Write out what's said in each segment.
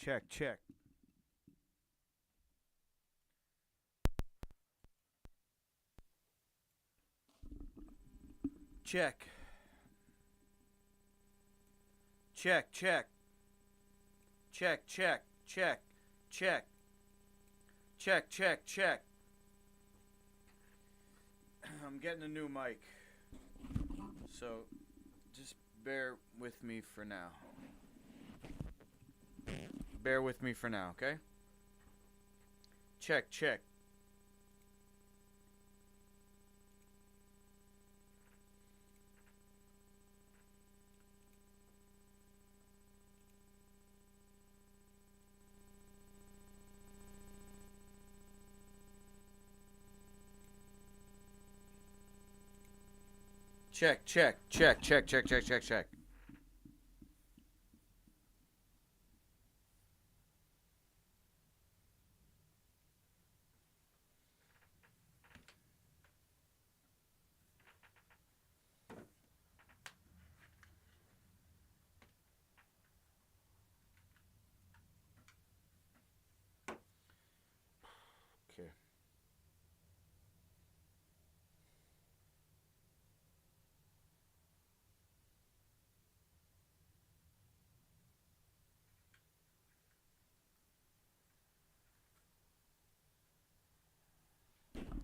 Check, check. Check. Check, check. Check, check, check, check. Check, check, check. I'm getting a new mic. So just bear with me for now. Bear with me for now, okay? Check, check. Check, check, check, check, check, check, check, check. Okay.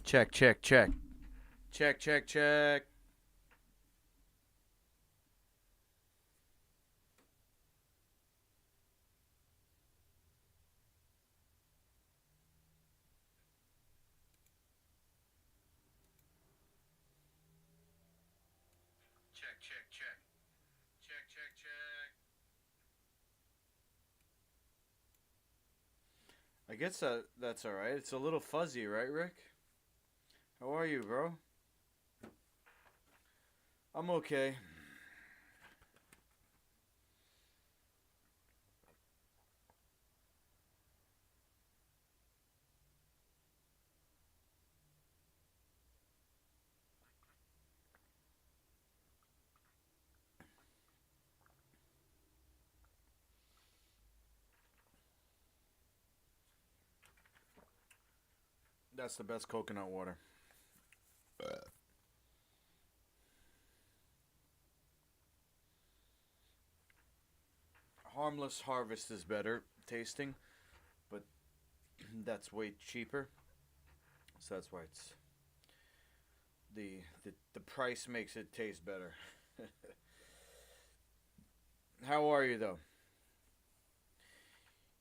Check, check, check. Check, check, check. Check, check, check. Check, check, check. I guess that's all right. It's a little fuzzy, right, Rick? How are you, bro? I'm okay. That's the best coconut water. Harmless Harvest is better tasting, but that's way cheaper. So that's why it's the price makes it taste better. How are you though?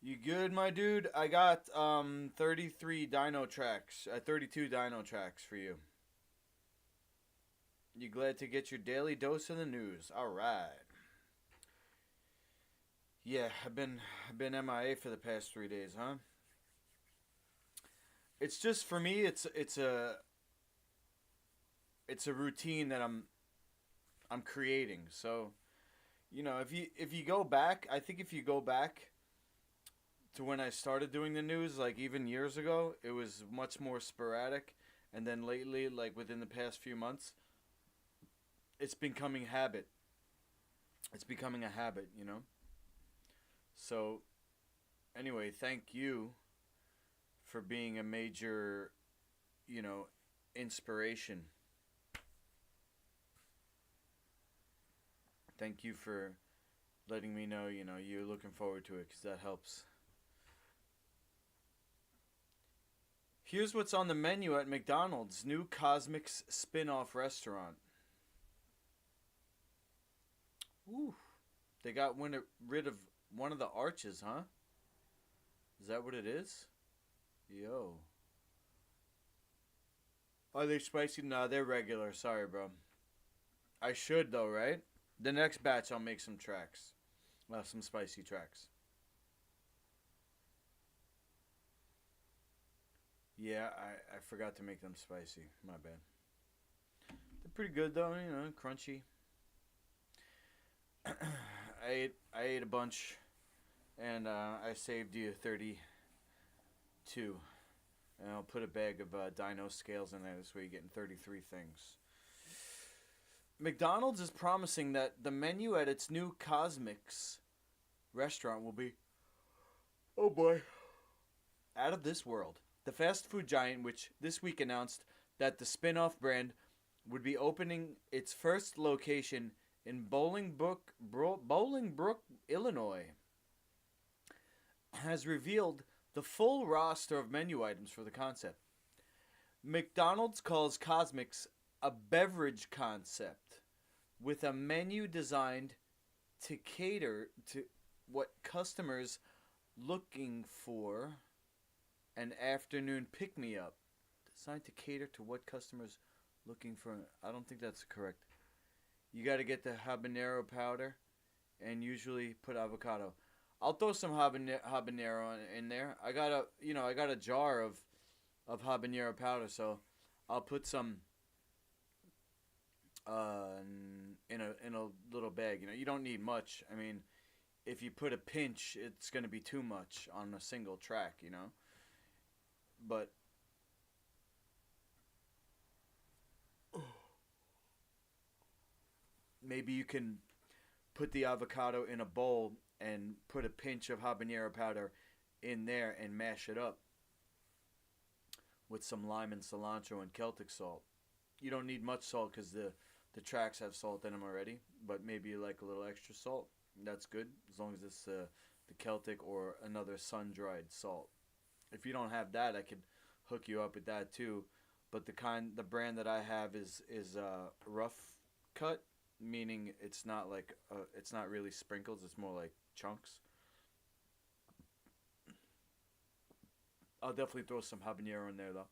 You good, my dude? I got 33 Dino tracks, 32 Dino tracks for you. You glad to get your daily dose of the news? All right. Yeah, I've been MIA for the past 3 days, huh? It's just for me. It's a routine that I'm creating. So if you go back, I think if you go back to when I started doing the news, like even years ago, it was much more sporadic, and then lately, like within the past few months, it's becoming habit. It's becoming a habit. So anyway, thank you for being a major, you know, inspiration. Thank you for letting me know, you're looking forward to it because that helps. Here's what's on the menu at McDonald's new Cosmics spin off restaurant. Ooh, they got rid of one of the arches, huh? Is that what it is? Yo. Are they spicy? Nah, they're regular. Sorry, bro. I should, though, right? The next batch, I'll make some tracks. Some spicy tracks. Yeah, I forgot to make them spicy. My bad. They're pretty good though, crunchy. I ate a bunch, and I saved you 32, and I'll put a bag of Dino scales in there. This way, you're getting 33 things. McDonald's is promising that the menu at its new Cosmics restaurant will be Oh boy. Out of this world. The fast food giant, which this week announced that the spin off brand would be opening its first location in Bolingbrook, Illinois, has revealed the full roster of menu items for the concept. McDonald's calls Cosmics a beverage concept with a menu designed to cater to what customers looking for an afternoon pick me up. Designed to cater to what customers looking for. I don't think that's correct. You got to get the habanero powder and usually put avocado. I'll throw some habanero in there. I got a jar of habanero powder, so I'll put some in a little bag. You don't need much. I mean, if you put a pinch, it's gonna be too much on a single track. But maybe you can put the avocado in a bowl and put a pinch of habanero powder in there and mash it up with some lime and cilantro and Celtic salt. You don't need much salt because the tracks have salt in them already, but maybe you like a little extra salt. That's good as long as it's the Celtic or another sun dried salt. If you don't have that, I could hook you up with that too. But the brand that I have is rough cut, meaning it's not really sprinkles. It's more like chunks. I'll definitely throw some habanero in there though.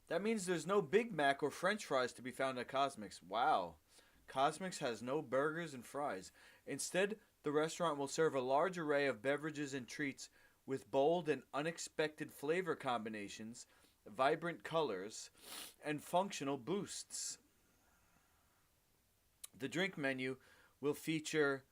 That means there's no Big Mac or French fries to be found at Cosmics. Wow. Cosmics has no burgers and fries. Instead, the restaurant will serve a large array of beverages and treats with bold and unexpected flavor combinations, vibrant colors, and functional boosts. The drink menu will feature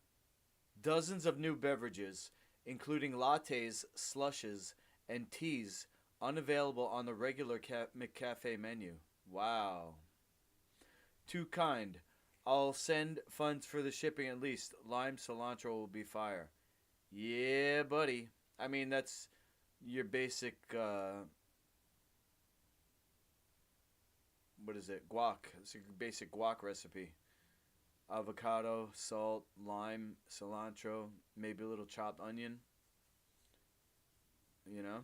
dozens of new beverages, including lattes, slushes, and teas unavailable on the regular McCafe menu. Wow. Too kind. I'll send funds for the shipping at least. Lime cilantro will be fire. Yeah, buddy. I mean, that's your basic, what is it? Guac. It's a basic guac recipe. Avocado, salt, lime, cilantro, maybe a little chopped onion. You know?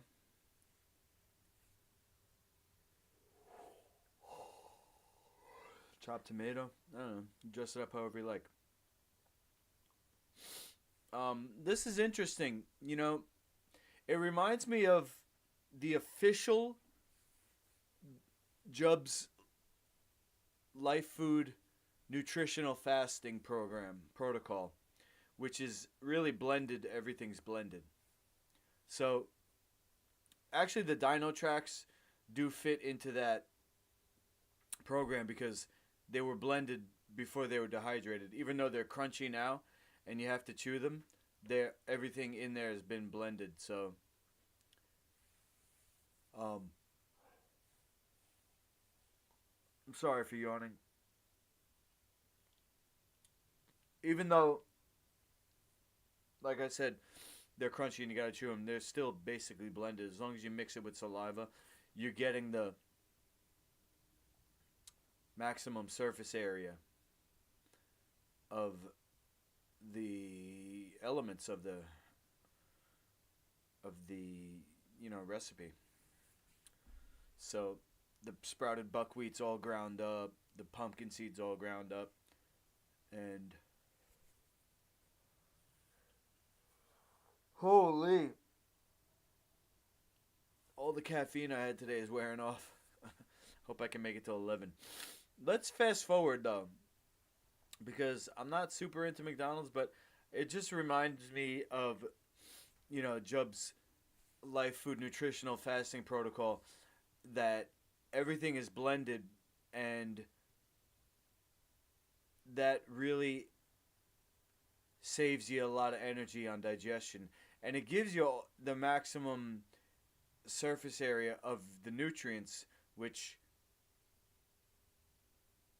Chopped tomato. I don't know. Dress it up however you like. This is interesting. It reminds me of the official Jub's Life Food Nutritional Fasting Program protocol, which is really blended. Everything's blended. So, actually, the Dino tracks do fit into that program because they were blended before they were dehydrated. Even though they're crunchy now, and you have to chew them, everything in there has been blended. So, um, I'm sorry for yawning. Even though, like I said, they're crunchy and you gotta chew them, they're still basically blended. As long as you mix it with saliva, you're getting the maximum surface area of the elements of the recipe. So the sprouted buckwheat's all ground up, the pumpkin seeds all ground up, and holy, all the caffeine I had today is wearing off. Hope I can make it till 11. Let's fast forward though, because I'm not super into McDonald's, but it just reminds me of, Jub's Life Food Nutritional Fasting Protocol, that everything is blended, and that really saves you a lot of energy on digestion, and it gives you the maximum surface area of the nutrients, which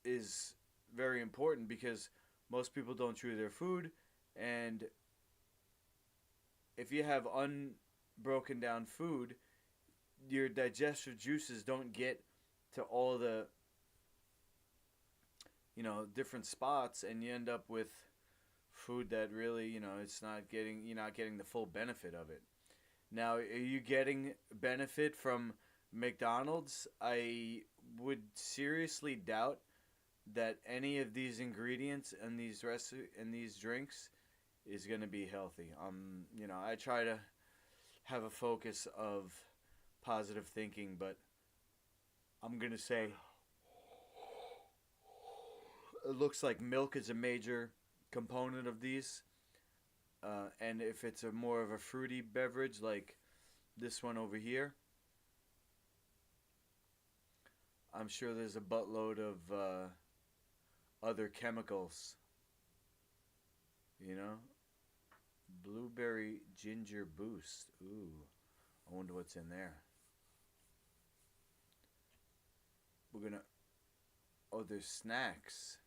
is very important because Most people don't chew their food, and if you have unbroken down food, your digestive juices don't get to all the different spots, and you end up with food that really it's not getting you're not getting the full benefit of it. Now, are you getting benefit from McDonald's? I would seriously doubt that any of these ingredients and these drinks is going to be healthy. I try to have a focus of positive thinking, but I'm going to say it looks like milk is a major component of these. And if it's a more of a fruity beverage like this one over here, I'm sure there's a buttload of other chemicals. You know, blueberry ginger boost. Ooh, I wonder what's in there. We're gonna. Oh, there's snacks.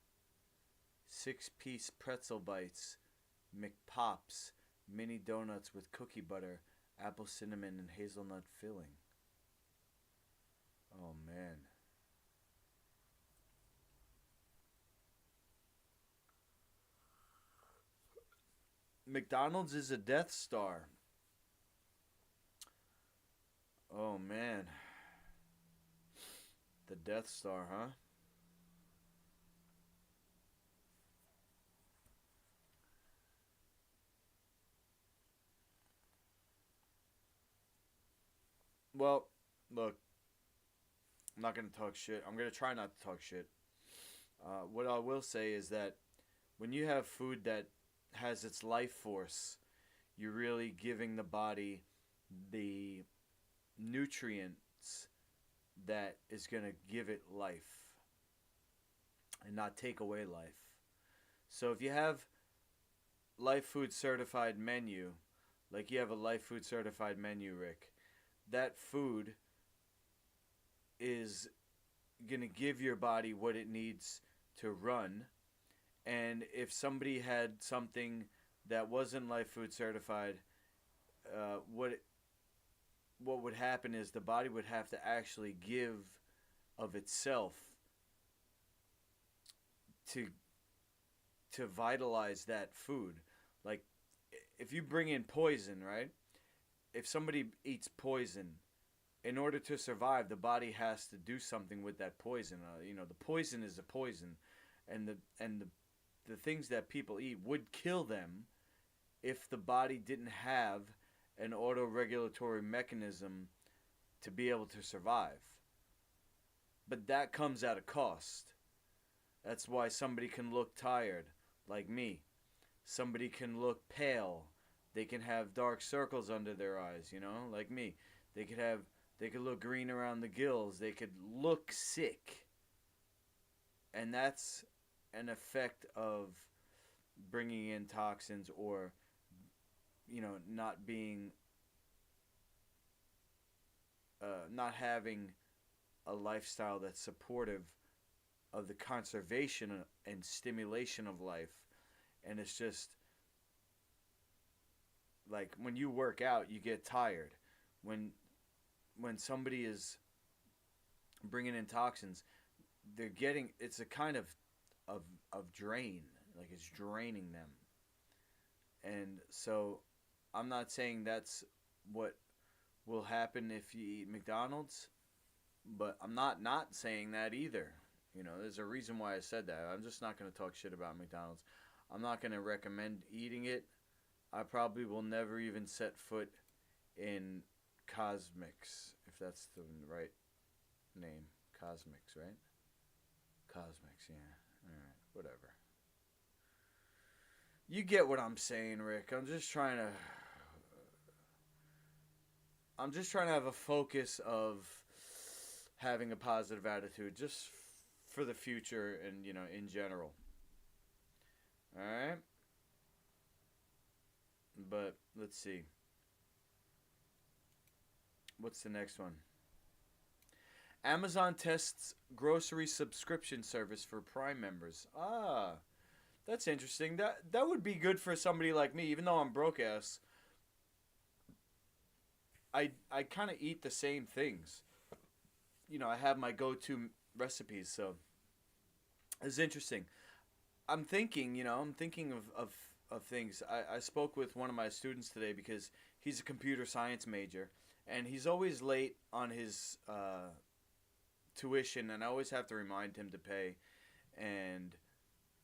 6-piece pretzel bites, McPops, mini donuts with cookie butter, apple cinnamon, and hazelnut filling. Oh man. McDonald's is a Death Star. Oh man. The Death Star, huh? Well, look, I'm not going to talk shit. I'm going to try not to talk shit. What I will say is that when you have food that has its life force, you're really giving the body the nutrients that is going to give it life and not take away life. So if you have Life Food Certified menu, like you have a Life Food Certified menu, Rick, that food is going to give your body what it needs to run. And if somebody had something that wasn't Life Food Certified, uh, what it, what would happen is the body would have to actually give of itself to vitalize that food. Like if you bring in poison, right? If somebody eats poison, in order to survive, the body has to do something with that poison. The poison is a poison, and the things that people eat would kill them if the body didn't have an autoregulatory mechanism to be able to survive. But that comes at a cost. That's why somebody can look tired, like me. Somebody can look pale. They can have dark circles under their eyes, like me. They could look green around the gills. They could look sick. And that's an effect of bringing in toxins or not being not having a lifestyle that's supportive of the conservation and stimulation of life. And it's just like when you work out, you get tired. When somebody is bringing in toxins, it's a kind of drain, like it's draining them. And so I'm not saying that's what will happen if you eat McDonald's, but I'm not saying that either. There's a reason why I said that. I'm just not going to talk shit about McDonald's. I'm not going to recommend eating it. I probably will never even set foot in Cosmix, if that's the right name. Cosmix, right? Cosmix, yeah. Alright, whatever. You get what I'm saying, Rick. I'm just trying to have a focus of having a positive attitude just for the future and, in general. Alright? But let's see. What's the next one? Amazon tests grocery subscription service for Prime members. Ah, That's interesting. That would be good for somebody like me, even though I'm broke ass. I kind of eat the same things. I have my go-to recipes, so it's interesting. I'm thinking of things. I spoke with one of my students today because he's a computer science major, and he's always late on his tuition, and I always have to remind him to pay. And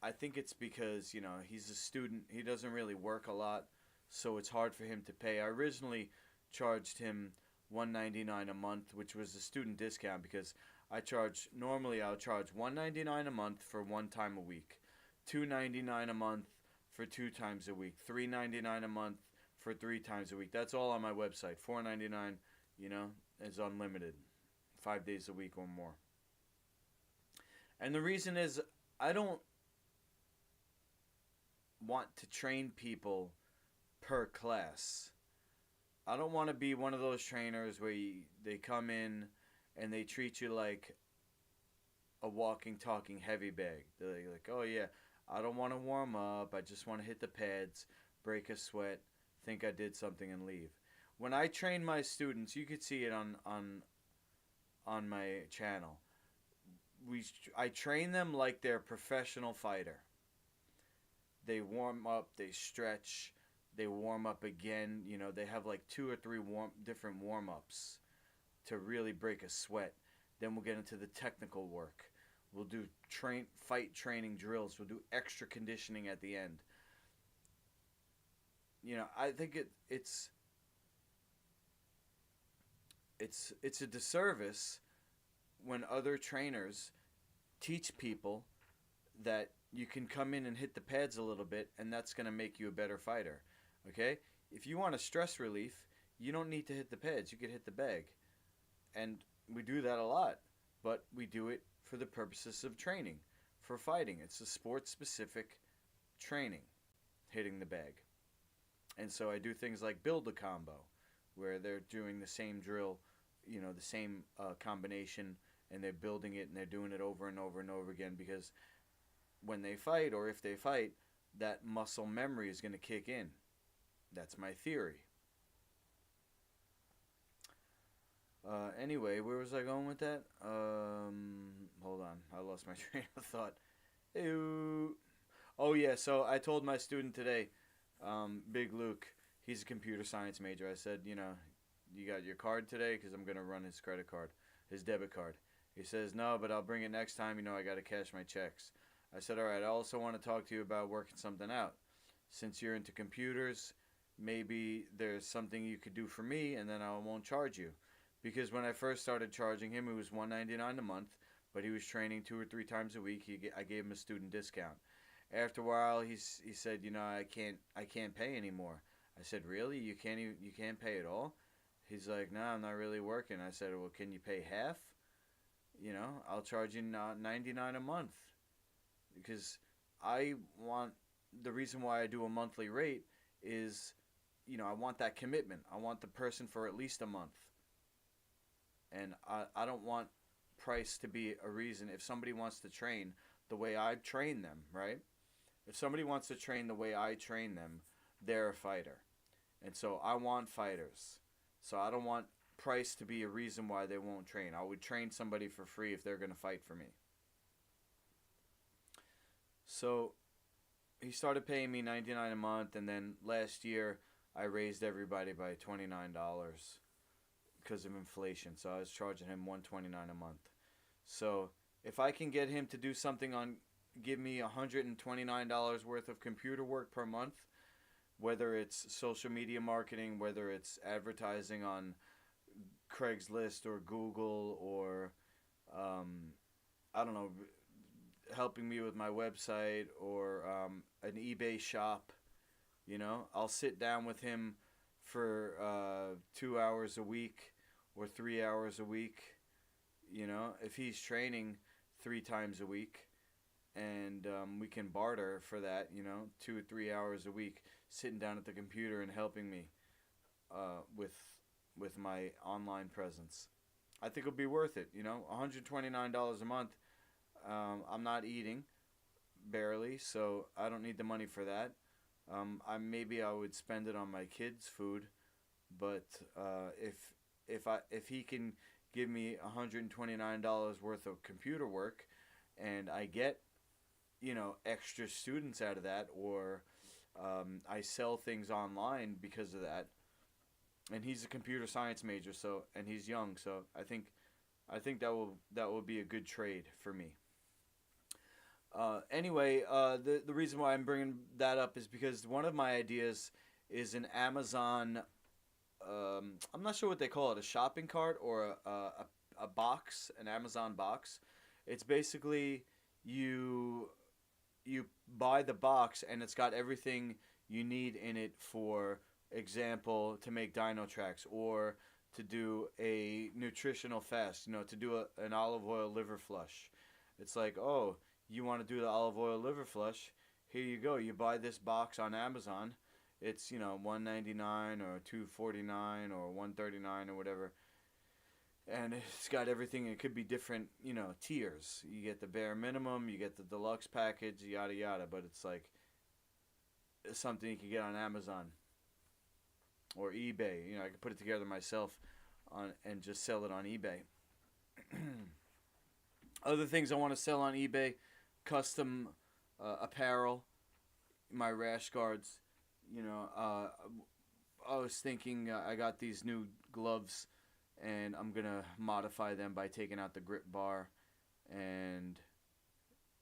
I think it's because he's a student. He doesn't really work a lot, so it's hard for him to pay. I originally charged him $199 a month, which was a student discount because I'll charge $199 a month for one time a week, $299 a month for two times a week, $399 a month for three times a week. That's all on my website. $499, is unlimited, 5 days a week or more. And the reason is I don't want to train people per class. I don't want to be one of those trainers where they come in and they treat you like a walking, talking heavy bag. They're like, oh yeah, I don't want to warm up. I just want to hit the pads, break a sweat, think I did something, and leave. When I train my students, you could see it on my channel. I train them like they're a professional fighter. They warm up, they stretch, they warm up again. They have like two or three different warm ups to really break a sweat. Then we'll get into the technical work. We'll do fight training drills. We'll do extra conditioning at the end. I think it's a disservice when other trainers teach people that you can come in and hit the pads a little bit and that's going to make you a better fighter. Okay? If you want a stress relief, you don't need to hit the pads. You could hit the bag. And we do that a lot, but we do it for the purposes of training, for fighting. It's a sport-specific training, hitting the bag. And so I do things like build a combo, where they're doing the same drill, the same combination, and they're building it and they're doing it over and over and over again because when they fight, or if they fight, that muscle memory is going to kick in. That's my theory. Anyway, where was I going with that? Hold on. I lost my train of thought. Ew. Oh, yeah. So I told my student today, Big Luke, he's a computer science major. I said, you got your card today? Because I'm going to run his credit card, his debit card. He says, no, but I'll bring it next time. I got to cash my checks. I said, all right, I also want to talk to you about working something out. Since you're into computers, maybe there's something you could do for me, and then I won't charge you. Because when I first started charging him, it was $199 a month, but he was training 2 or 3 times a week. I gave him a student discount. After a while, he said, I can't pay anymore. I said, really? You can't pay at all? He's like, no, I'm not really working. I said, well, can you pay half? I'll charge you $99 a month. Because the reason why I do a monthly rate is, I want that commitment. I want the person for at least a month. And I don't want price to be a reason. If somebody wants to train the way I train them, right? If somebody wants to train the way I train them, they're a fighter. And so I want fighters. So I don't want price to be a reason why they won't train. I would train somebody for free if they're going to fight for me. So he started paying me $99 a month, and then last year I raised everybody by $29 because of inflation. So I was charging him $129 a month. So if I can get him to do something give me $129 worth of computer work per month, whether it's social media marketing, whether it's advertising on Craigslist or Google, or I don't know, helping me with my website, or an eBay shop, I'll sit down with him for 2 hours a week or 3 hours a week, if he's training 3 times a week, and we can barter for that, 2 or 3 hours a week, sitting down at the computer and helping me with my online presence. I think it'll be worth it, $129 a month. I'm not eating, barely, so I don't need the money for that. I would spend it on my kids' food, but if he can give me $129 worth of computer work, and I get extra students out of that, or I sell things online because of that, and he's a computer science major, so and he's young, so I think that will be a good trade for me. Anyway, the reason why I'm bringing that up is because one of my ideas is an Amazon. I'm not sure what they call it, a shopping cart or a box, an Amazon box. It's basically you you buy the box and it's got everything you need in it. For example, to make dino tracks, or to do a nutritional fast, to do an olive oil liver flush. It's like, oh, you want to do the olive oil liver flush? Here you go. You buy this box on Amazon. It's $199 or $249 or $139 or whatever, and it's got everything. It could be different, tiers. You get the bare minimum, you get the deluxe package, yada yada. But it's like it's something you can get on Amazon or eBay. I could put it together myself on and just sell it on eBay. Other things I want to sell on eBay: custom apparel, my rash guards. I was thinking I got these new gloves, and I'm gonna modify them by taking out the grip bar, and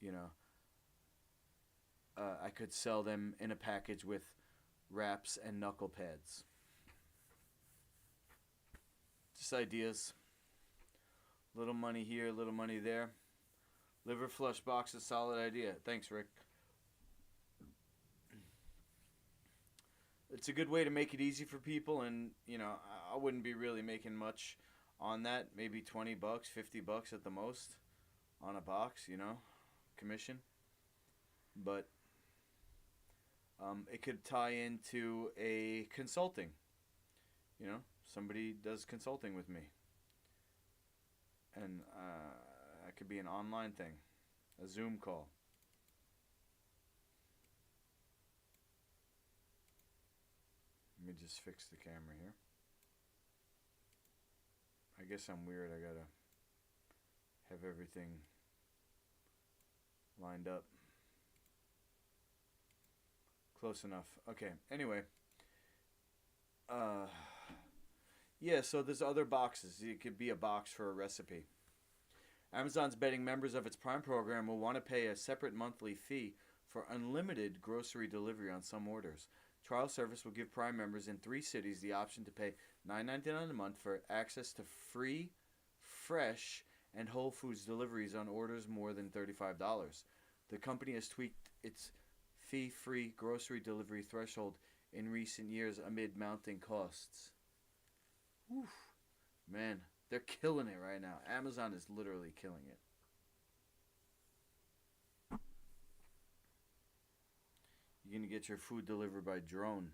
you know I could sell them in a package with wraps and knuckle pads. Just ideas. Little money here, little money there. Liver flush box is a solid idea. Thanks, Rick. It's a good way to make it easy for people, and I wouldn't be really making much on that. Maybe $20, $50 at the most on a box, commission. But it could tie into a consulting. Somebody does consulting with me, and that could be an online thing, a Zoom call. Let me just fix the camera here. I guess I'm weird. I gotta have everything lined up. Close enough. Okay. Anyway. Yeah, so there's other boxes. It could be a box for a recipe. Amazon's betting members of its Prime program will want to pay a separate monthly fee for unlimited grocery delivery on some orders. Trial service will give Prime members in 3 cities the option to pay $9.99 a month for access to free, fresh, and Whole Foods deliveries on orders more than $35. The company has tweaked its fee-free grocery delivery threshold in recent years amid mounting costs. Oof. Man, they're killing it right now. Amazon is literally killing it. You're going to get your food delivered by drone.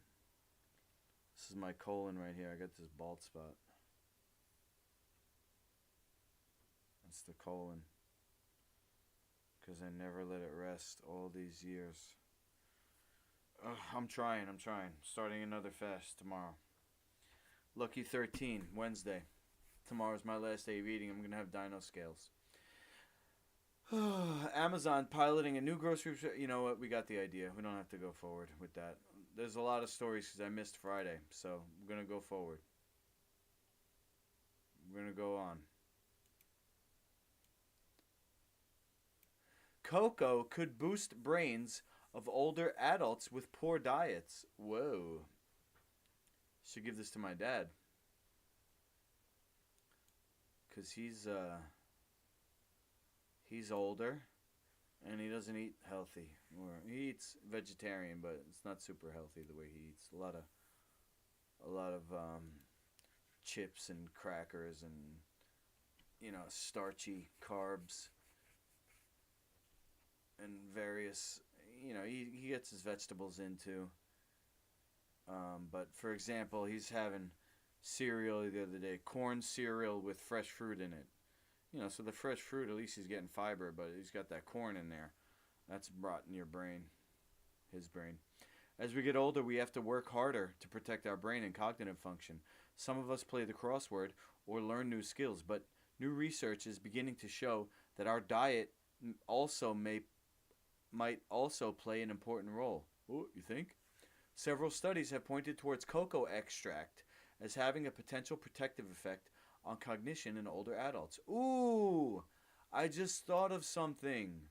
This is my colon right here. I got this bald spot. That's the colon. Because I never let it rest all these years. I'm trying. Starting another fast tomorrow. Lucky 13, Wednesday. Tomorrow's my last day of eating. I'm going to have dino scales. Amazon piloting a new grocery. You know what? We got the idea. We don't have to go forward with that. There's a lot of stories because I missed Friday. So I'm going to go forward. We're going to go on. Cocoa could boost brains of older adults with poor diets. Whoa. Should give this to my dad. Because he's older and he doesn't eat healthy. Or he eats vegetarian, but it's not super healthy the way he eats. A lot of chips and crackers and starchy carbs and various he gets his vegetables into. But for example, he's having cereal the other day, corn cereal with fresh fruit in it. So the fresh fruit, at least he's getting fiber, but he's got that corn in there. That's rotten your brain, his brain. As we get older, we have to work harder to protect our brain and cognitive function. Some of us play the crossword or learn new skills, but new research is beginning to show that our diet also might also play an important role. Oh, you think? Several studies have pointed towards cocoa extract as having a potential protective effect on cognition in older adults. Ooh, I just thought of something.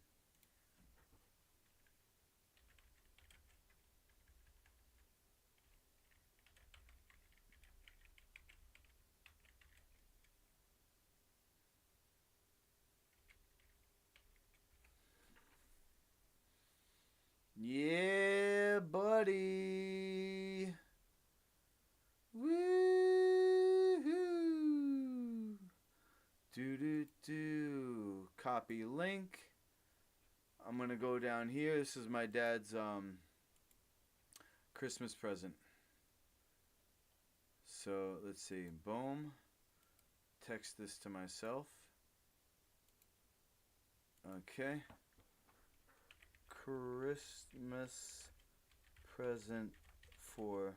Yeah, buddy. Woohoo! Do do do. Copy link. I'm gonna go down here. This is my dad's Christmas present. So let's see. Boom. Text this to myself. Okay. Christmas present for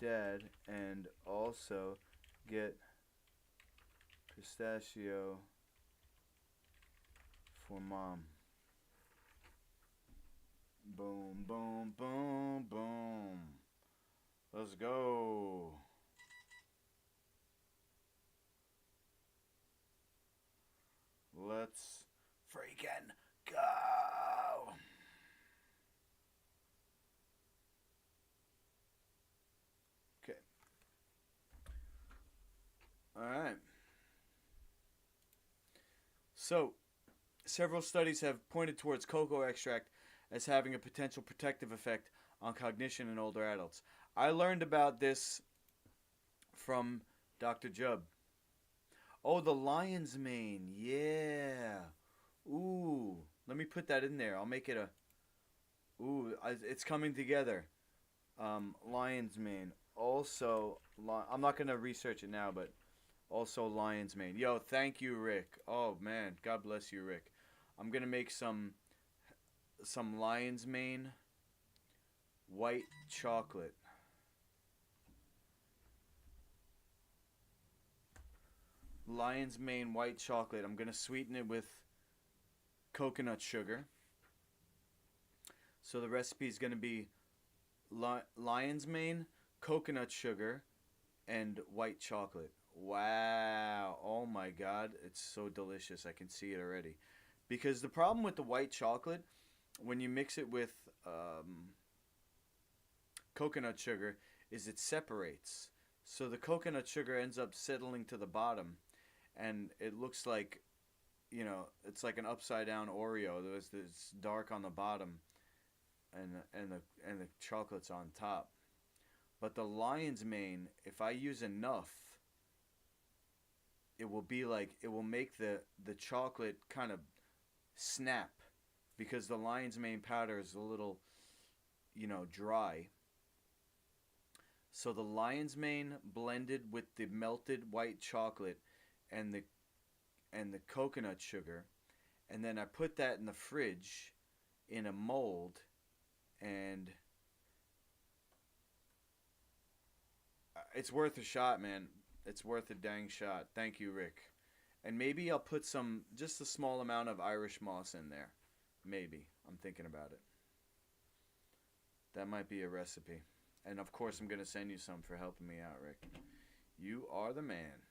dad, and also get pistachio for mom. Boom, boom, boom, boom. Let's go. Let's freaking go. Okay. All right. So, several studies have pointed towards cocoa extract as having a potential protective effect on cognition in older adults. I learned about this from Dr. Jubb. Oh, the lion's mane. Yeah. Ooh. Let me put that in there. I'll make it a. Ooh, it's coming together. Lion's mane. Also, I'm not going to research it now, but also lion's mane. Yo, thank you, Rick. Oh, man. God bless you, Rick. I'm going to make some lion's mane white chocolate. Lion's mane white chocolate. I'm going to sweeten it with coconut sugar. So the recipe is going to be lion's mane, coconut sugar, and white chocolate. Wow. Oh my god, it's so delicious. I can see it already. Because the problem with the white chocolate, when you mix it with coconut sugar, is it separates. So the coconut sugar ends up settling to the bottom, and it looks like, it's like an upside down Oreo. There's this dark on the bottom, and the chocolate's on top. But the lion's mane, if I use enough, it will make the chocolate kind of snap, because the lion's mane powder is a little, dry. So the lion's mane blended with the melted white chocolate and the coconut sugar, and then I put that in the fridge in a mold, and it's worth a shot, man. It's worth a dang shot. Thank you, Rick. And maybe I'll put just a small amount of Irish moss in there. Maybe. I'm thinking about it. That might be a recipe. And of course, I'm going to send you some for helping me out, Rick. You are the man.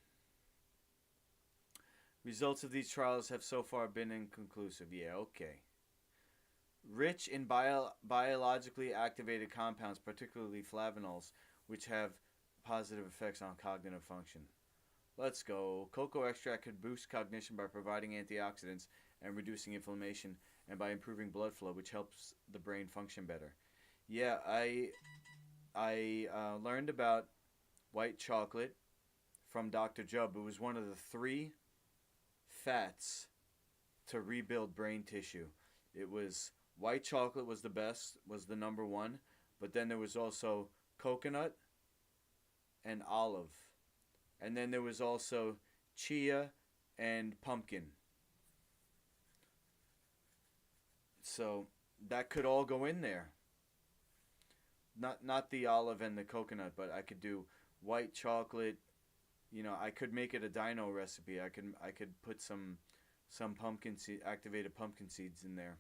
Results of these trials have so far been inconclusive. Yeah, okay. Rich in biologically activated compounds, particularly flavonols, which have positive effects on cognitive function. Let's go. Cocoa extract could boost cognition by providing antioxidants and reducing inflammation, and by improving blood flow, which helps the brain function better. Yeah, I learned about white chocolate from Dr. Jubb. It was one of the 3 fats to rebuild brain tissue. It was white chocolate was the best, was the number 1, but then there was also coconut and olive. And then there was also chia and pumpkin. So that could all go in there. Not the olive and the coconut, but I could do white chocolate. I could make it a dino recipe. I could put some pumpkin seed activated pumpkin seeds in there.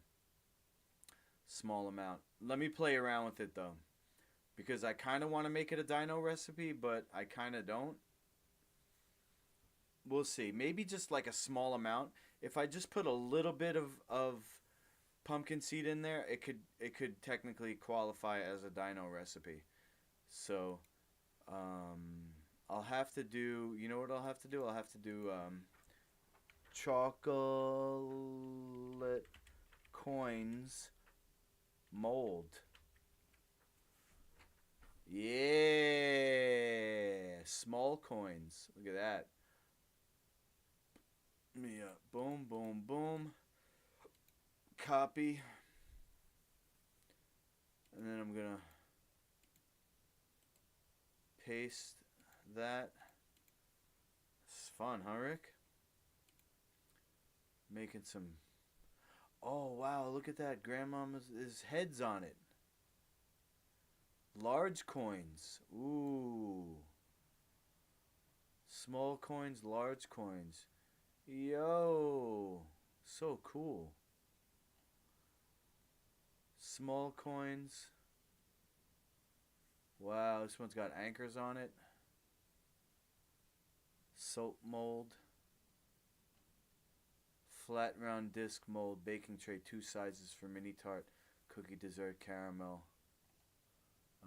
Small amount. Let me play around with it though, because I kind of want to make it a dino recipe, but I kind of don't. We'll see. Maybe just like a small amount. If I just put a little bit of pumpkin seed in there, it could technically qualify as a dino recipe. So, I'll have to do. You know what I'll have to do? I'll have to do chocolate coins mold. Yeah, small coins. Look at that. Me boom, boom, boom. Copy, and then I'm gonna paste that. It's fun, huh, Rick? Making some. Oh wow! Look at that. Grandmama's heads on it. Large coins. Ooh. Small coins, large coins. Yo, so cool. Small coins. Wow, this one's got anchors on it. Soap mold. Flat round disc mold. Baking tray, 2 sizes for mini tart. Cookie dessert caramel.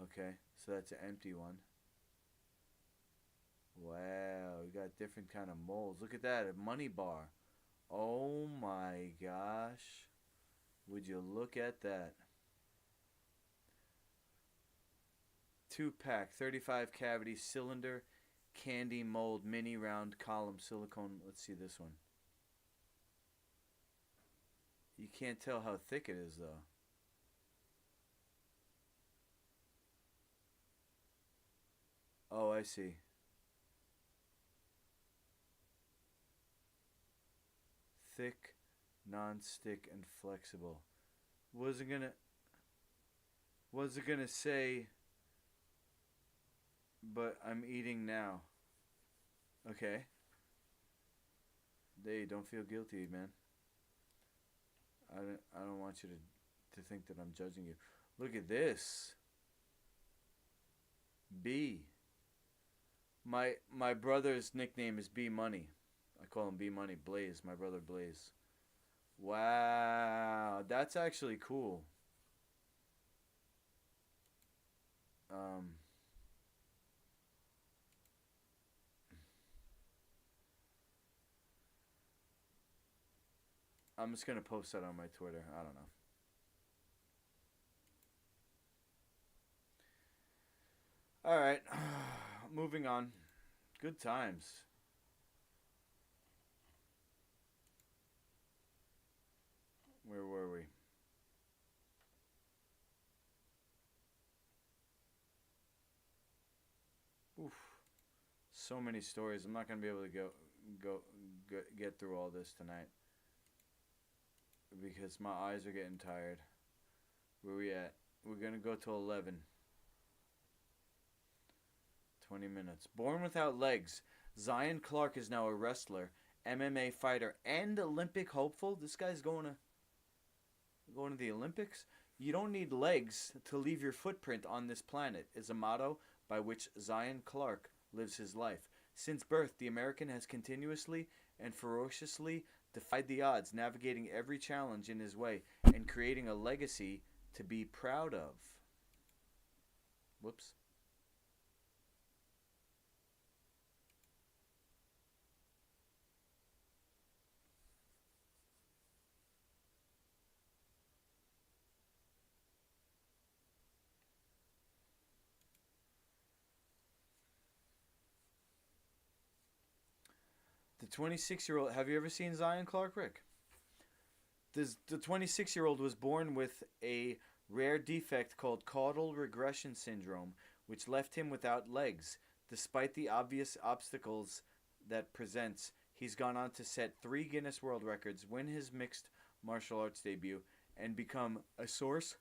Okay, so that's an empty one. Wow, we got different kind of molds. Look at that, a money bar. Oh my gosh. Would you look at that? 2-pack, 35 cavity cylinder, candy mold, mini round column, silicone. Let's see this one. You can't tell how thick it is though. Oh, I see. Thick, non-stick, and flexible. Wasn't gonna say, but I'm eating now. Okay. Hey, don't feel guilty, man. I don't want you to think that I'm judging you. Look at this. B. My brother's nickname is B Money. I call him B Money. Blaze, my brother Blaze. Wow, that's actually cool. Um, I'm just gonna post that on my Twitter. I don't know. All right, moving on. Good times. Where were we? Oof. So many stories. I'm not gonna be able to go, get through all this tonight because my eyes are getting tired. Where we at? We're gonna go to 11. 20 minutes. Born without legs, Zion Clark is now a wrestler, MMA fighter, and Olympic hopeful. This guy's going to the Olympics. You don't need legs to leave your footprint on this planet is a motto by which Zion Clark lives his life. Since birth, the American has continuously and ferociously defied the odds, navigating every challenge in his way and creating a legacy to be proud of. Whoops. The 26-year-old, have you ever seen Zion Clark, Rick? The 26-year-old was born with a rare defect called caudal regression syndrome, which left him without legs. Despite the obvious obstacles that presents, he's gone on to set 3 Guinness World Records, win his mixed martial arts debut, and become a source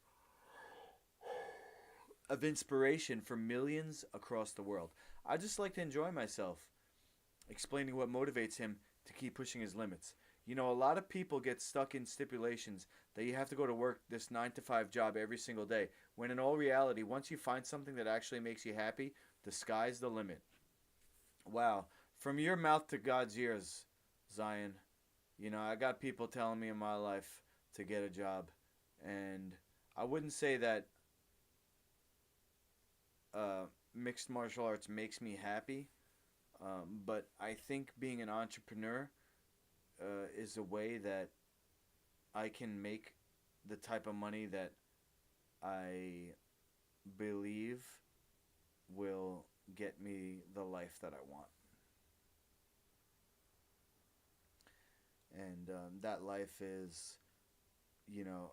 of inspiration for millions across the world. I just like to enjoy myself, explaining what motivates him to keep pushing his limits. You know, a lot of people get stuck in stipulations that you have to go to work this 9 to 5 job every single day, when in all reality, once you find something that actually makes you happy, the sky's the limit. Wow. From your mouth to God's ears, Zion. You know, I got people telling me in my life to get a job, and I wouldn't say that mixed martial arts makes me happy, but I think being an entrepreneur is a way that I can make the type of money that I believe will get me the life that I want. And that life is, you know,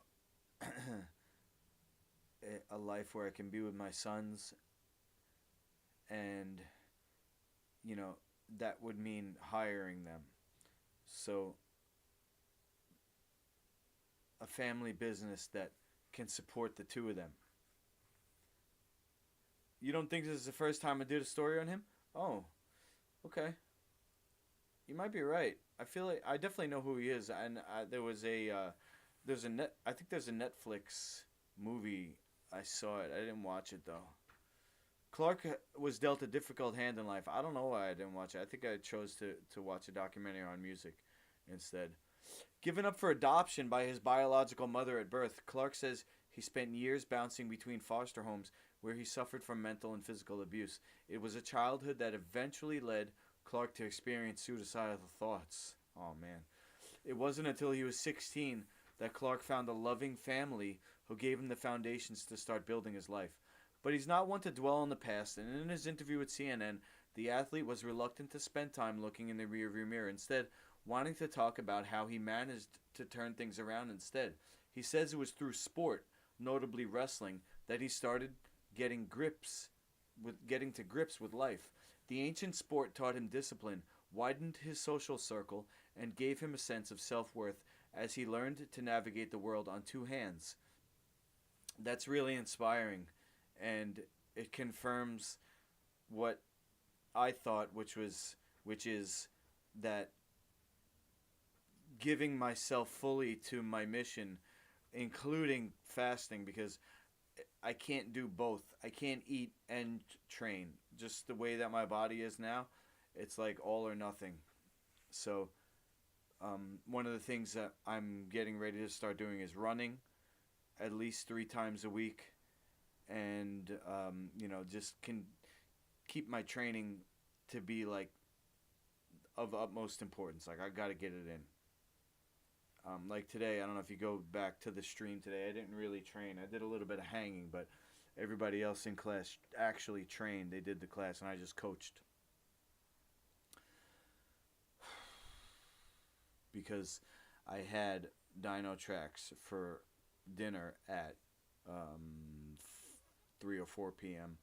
a life where I can be with my sons, and, you know, that would mean hiring them. So, a family business that can support the two of them. You don't think this is the first time I did a story on him? Oh, okay. You might be right. I feel like I definitely know who he is, and there was a there's a net. I think there's a Netflix movie. I saw it. I didn't watch it though. Clark was dealt a difficult hand in life. I don't know why I didn't watch it. I think I chose to watch a documentary on music instead. Given up for adoption by his biological mother at birth, Clark says he spent years bouncing between foster homes where he suffered from mental and physical abuse. It was a childhood that eventually led Clark to experience suicidal thoughts. Oh man. It wasn't until he was 16 that Clark found a loving family who gave him the foundations to start building his life. But he's not one to dwell on the past, and in his interview with CNN, the athlete was reluctant to spend time looking in the rearview mirror, instead wanting to talk about how he managed to turn things around instead. He says it was through sport, notably wrestling, that he started getting to grips with life. The ancient sport taught him discipline, widened his social circle, and gave him a sense of self-worth as he learned to navigate the world on two hands. That's really inspiring, and it confirms what I thought, which is that giving myself fully to my mission, including fasting, because I can't do both. I can't eat and train. Just the way that my body is now, it's like all or nothing. So, one of the things that I'm getting ready to start doing is running at least 3 times a week, and just can keep my training to be like of utmost importance. Like I got to get it in. Like today, I don't know if you go back to the stream today, I didn't really train. I did a little bit of hanging, but everybody else in class actually trained. They did the class, and I just coached. Because I had Dino Tracks for dinner at 3 or 4 p.m.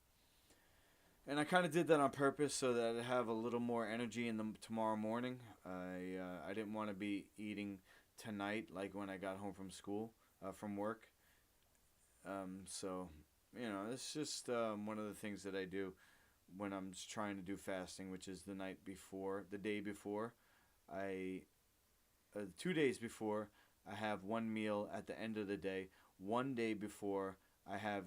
And I kind of did that on purpose so that I'd have a little more energy in the tomorrow morning. I didn't want to be eating tonight like when I got home from school, from work. So, it's just one of the things that I do when I'm just trying to do fasting, which is the day before. 2 days before, I have one meal at the end of the day. One day before, I have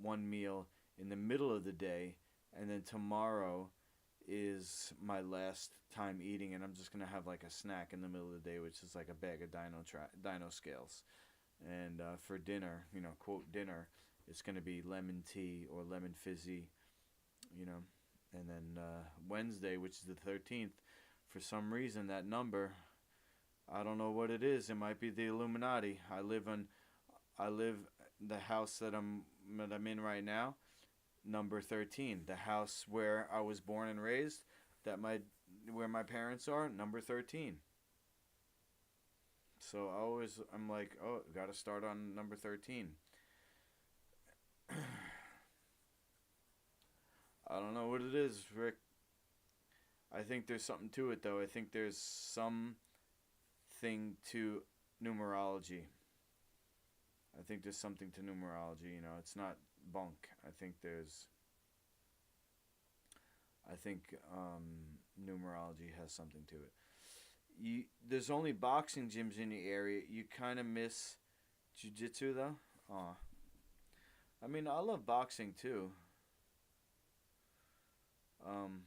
one meal in the middle of the day, and then tomorrow is my last time eating, and I'm just gonna have like a snack in the middle of the day, which is like a bag of Dino scales. And for dinner, quote dinner, it's gonna be lemon tea or lemon fizzy, and then Wednesday, which is the 13th, for some reason that number, I don't know what it is. It might be the Illuminati. I live the house that I'm in right now, number 13, the house where I was born and raised, where my parents are, number 13. So I'm like, oh, got to start on number 13. I don't know what it is, Rick. I think there's something to it, though. I think there's something to numerology. I think there's something to numerology. You know, it's not bunk. I think numerology has something to it. There's only boxing gyms in the area. You kind of miss jiu-jitsu though. Oh, I mean, I love boxing too. Um,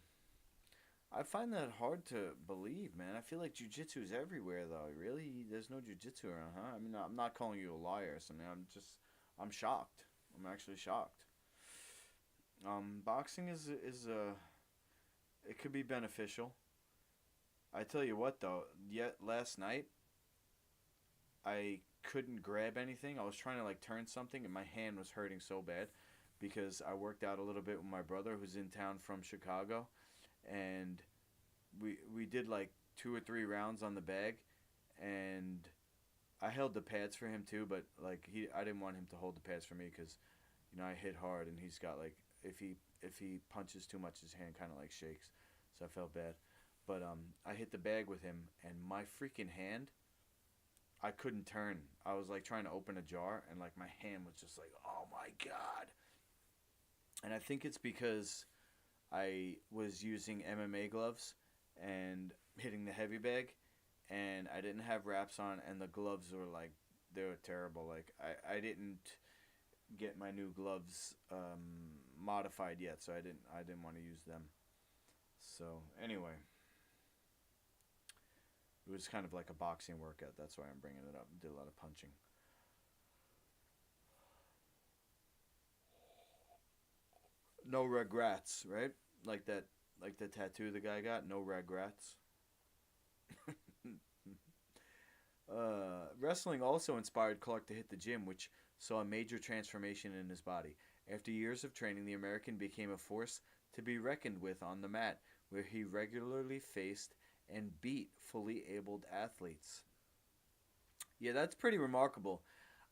I find that hard to believe, man. I feel like jiu-jitsu is everywhere though. Really, there's no jiu-jitsu around, huh? I mean, I'm not calling you a liar or something. I'm shocked. I'm actually shocked. Boxing is it could be beneficial. I tell you what though, yet last night I couldn't grab anything. I was trying to like turn something and my hand was hurting so bad because I worked out a little bit with my brother who's in town from Chicago, and we did like 2 or 3 rounds on the bag, and I held the pads for him too, but like I didn't want him to hold the pads for me because I hit hard and he's got like if he punches too much his hand kind of like shakes, so I felt bad. But I hit the bag with him and my freaking hand, I couldn't turn. I was like trying to open a jar and like my hand was just like, oh my god. And I think it's because I was using MMA gloves and hitting the heavy bag, and I didn't have wraps on, and the gloves were like they were terrible. Like I didn't get my new gloves modified yet, so I didn't want to use them. So anyway, it was kind of like a boxing workout. That's why I'm bringing it up. Did a lot of punching. No regrets, right? Like that, like the tattoo the guy got. No regrets. Wrestling also inspired Clark to hit the gym, which saw a major transformation in his body. After years of training, the American became a force to be reckoned with on the mat, where he regularly faced and beat fully abled athletes. Yeah, that's pretty remarkable.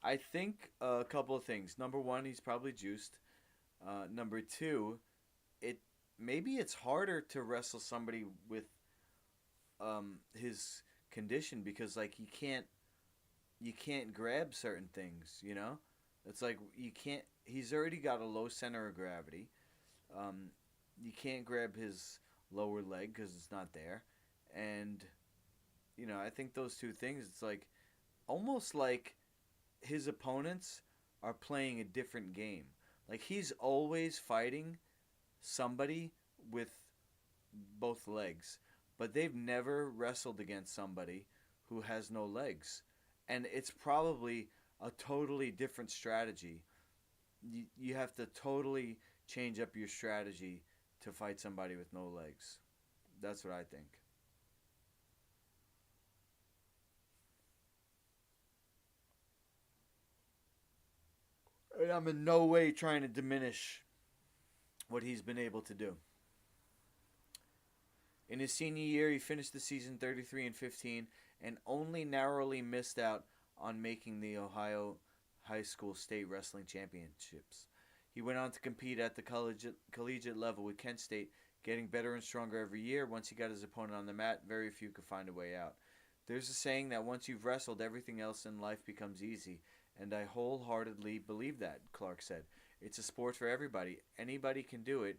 I think a couple of things. Number one, he's probably juiced. Number two, it maybe it's harder to wrestle somebody with his condition because like you can't grab certain things. It's like you can't. He's already got a low center of gravity. Um, you can't grab his lower leg because it's not there, and I think those two things. It's like almost like his opponents are playing a different game. Like he's always fighting somebody with both legs, but they've never wrestled against somebody who has no legs. And it's probably a totally different strategy. You have to totally change up your strategy to fight somebody with no legs. That's what I think. And I'm in no way trying to diminish what he's been able to do. In his senior year, he finished the season 33-15 and only narrowly missed out on making the Ohio High School State Wrestling Championships. He went on to compete at the collegiate level with Kent State, getting better and stronger every year. Once he got his opponent on the mat, very few could find a way out. There's a saying that once you've wrestled, everything else in life becomes easy, and I wholeheartedly believe that, Clark said. It's a sport for everybody. Anybody can do it.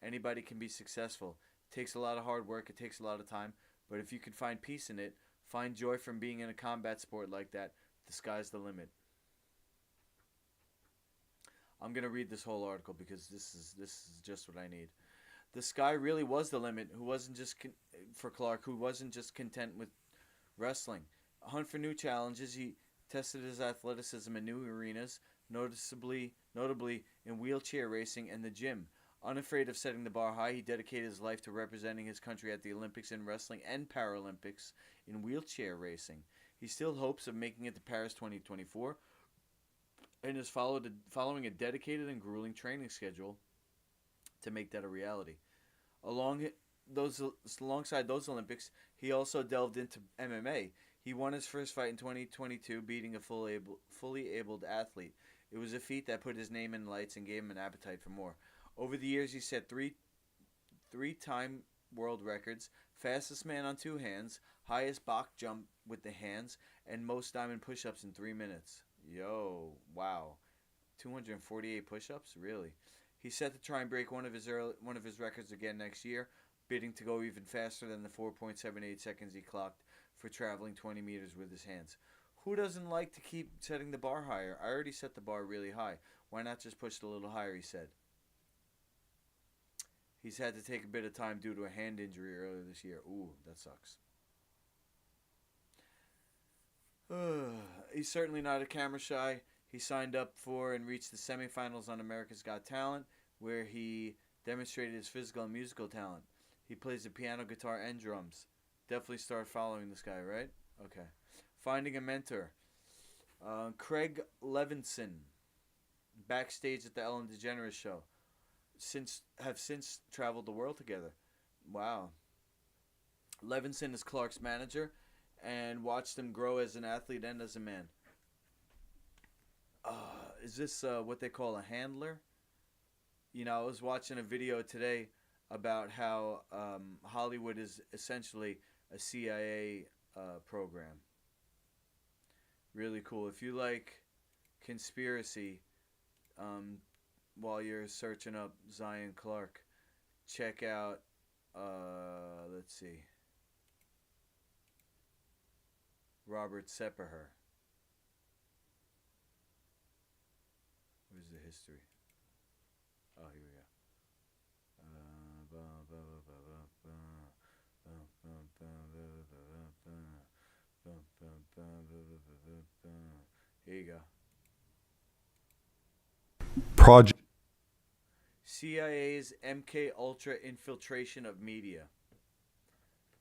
Anybody can be successful. It takes a lot of hard work. It takes a lot of time. But if you can find peace in it, find joy from being in a combat sport like that, the sky's the limit. I'm gonna read this whole article because this is just what I need. The sky really was the limit. Who wasn't just for Clark, who wasn't just content with wrestling. A hunt for new challenges, he tested his athleticism in new arenas, notably in wheelchair racing and the gym. Unafraid of setting the bar high, he dedicated his life to representing his country at the Olympics in wrestling and Paralympics in wheelchair racing. He still hopes of making it to Paris 2024 and is following a dedicated and grueling training schedule to make that a reality. Along those Alongside those Olympics, he also delved into MMA. He won his first fight in 2022, beating a fully abled athlete. It was a feat that put his name in lights and gave him an appetite for more. Over the years, he set three-time world records: fastest man on two hands, highest box jump with the hands, and most diamond push-ups in 3 minutes. Yo, wow. 248 push-ups, really. He's set to try and break one of his records again next year, bidding to go even faster than the 4.78 seconds he clocked for traveling 20 meters with his hands. Who doesn't like to keep setting the bar higher? I already set the bar really high. Why not just push it a little higher, he said. He's had to take a bit of time due to a hand injury earlier this year. Ooh, that sucks. He's certainly not a camera shy. He signed up for and reached the semifinals on America's Got Talent, where he demonstrated his physical and musical talent. He plays the piano, guitar, and drums. Definitely start following this guy, right? Okay. Finding a mentor. Craig Levinson, backstage at the Ellen DeGeneres show, have since traveled the world together. Wow. Levinson is Clark's manager and watched him grow as an athlete and as a man. Is this what they call a handler? You know, I was watching a video today about how Hollywood is essentially a CIA program. Really cool. If you like conspiracy, while you're searching up Zion Clark, check out, let's see, Robert Sepperher. Where's the history? Oh, here we go. Here you go. Project. CIA's MK Ultra infiltration of media.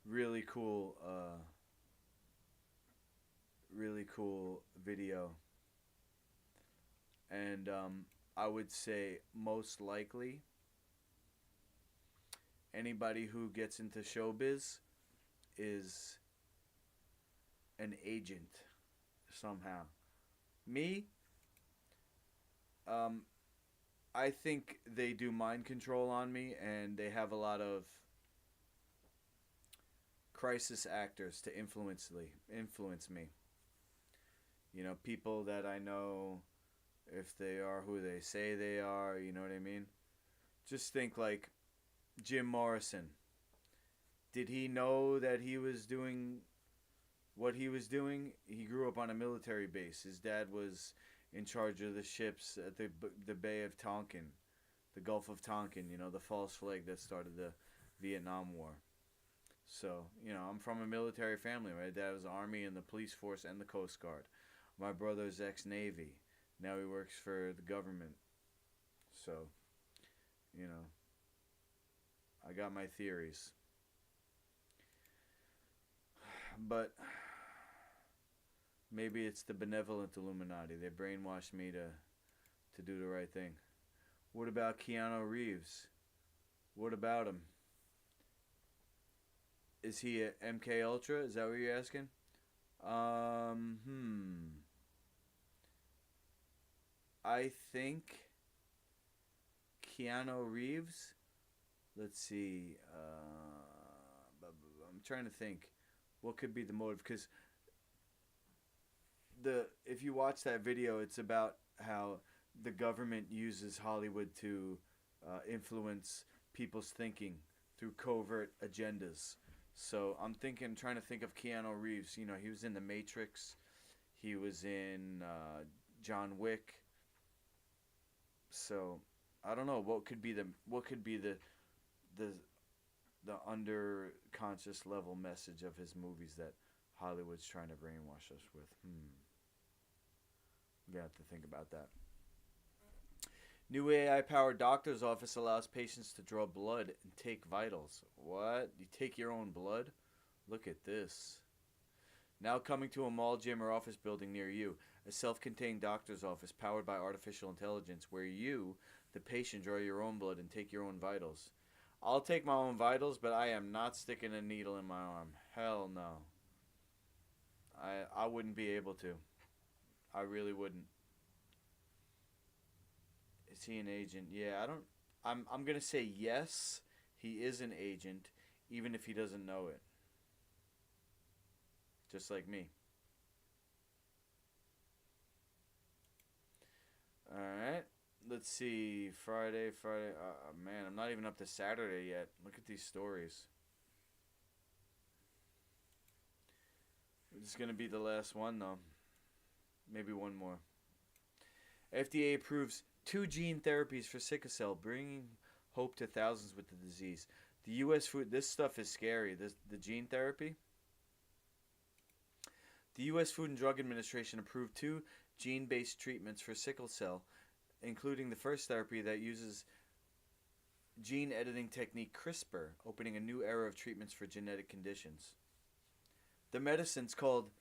Really cool. Really cool video. And I would say most likely anybody who gets into showbiz is an agent somehow. Me, I think they do mind control on me, and they have a lot of crisis actors to influence me. You know, people that I know, if they are who they say they are, you know what I mean? Just think like Jim Morrison. Did he know that he was doing what he was doing? He grew up on a military base. His dad was in charge of the ships at the Bay of Tonkin, the Gulf of Tonkin, you know, the false flag that started the Vietnam War. So, you know, I'm from a military family. My dad was Army and the police force and the Coast Guard. My brother's ex-Navy. Now he works for the government. So, you know, I got my theories. But maybe it's the benevolent Illuminati. They brainwashed me to do the right thing. What about Keanu Reeves? What about him? Is he a MK Ultra? Is that what you're asking? I think Keanu Reeves. Let's see. I'm trying to think. What could be the motive? Because if you watch that video, it's about how the government uses Hollywood to influence people's thinking through covert agendas. So I'm trying to think of Keanu Reeves. You know, he was in The Matrix. He was in John Wick. So I don't know what could be the under conscious level message of his movies that Hollywood's trying to brainwash us with. We have to think about that. New AI-powered doctor's office allows patients to draw blood and take vitals. What? You take your own blood? Look at this. Now coming to a mall, gym, or office building near you, a self-contained doctor's office powered by artificial intelligence where you, the patient, draw your own blood and take your own vitals. I'll take my own vitals, but I am not sticking a needle in my arm. Hell no. I wouldn't be able to. I really wouldn't. Is he an agent? Yeah, I don't. I'm gonna say yes. He is an agent, even if he doesn't know it. Just like me. let's see. Friday. Man, I'm not even up to Saturday yet. Look at these stories. This is gonna be the last one though. Maybe one more. FDA approves 2 gene therapies for sickle cell, bringing hope to thousands with the disease. The U.S. food. This stuff is scary. The gene therapy. The U.S. Food and Drug Administration approved 2 gene-based treatments for sickle cell, including the first therapy that uses gene editing technique CRISPR, opening a new era of treatments for genetic conditions. The medicines called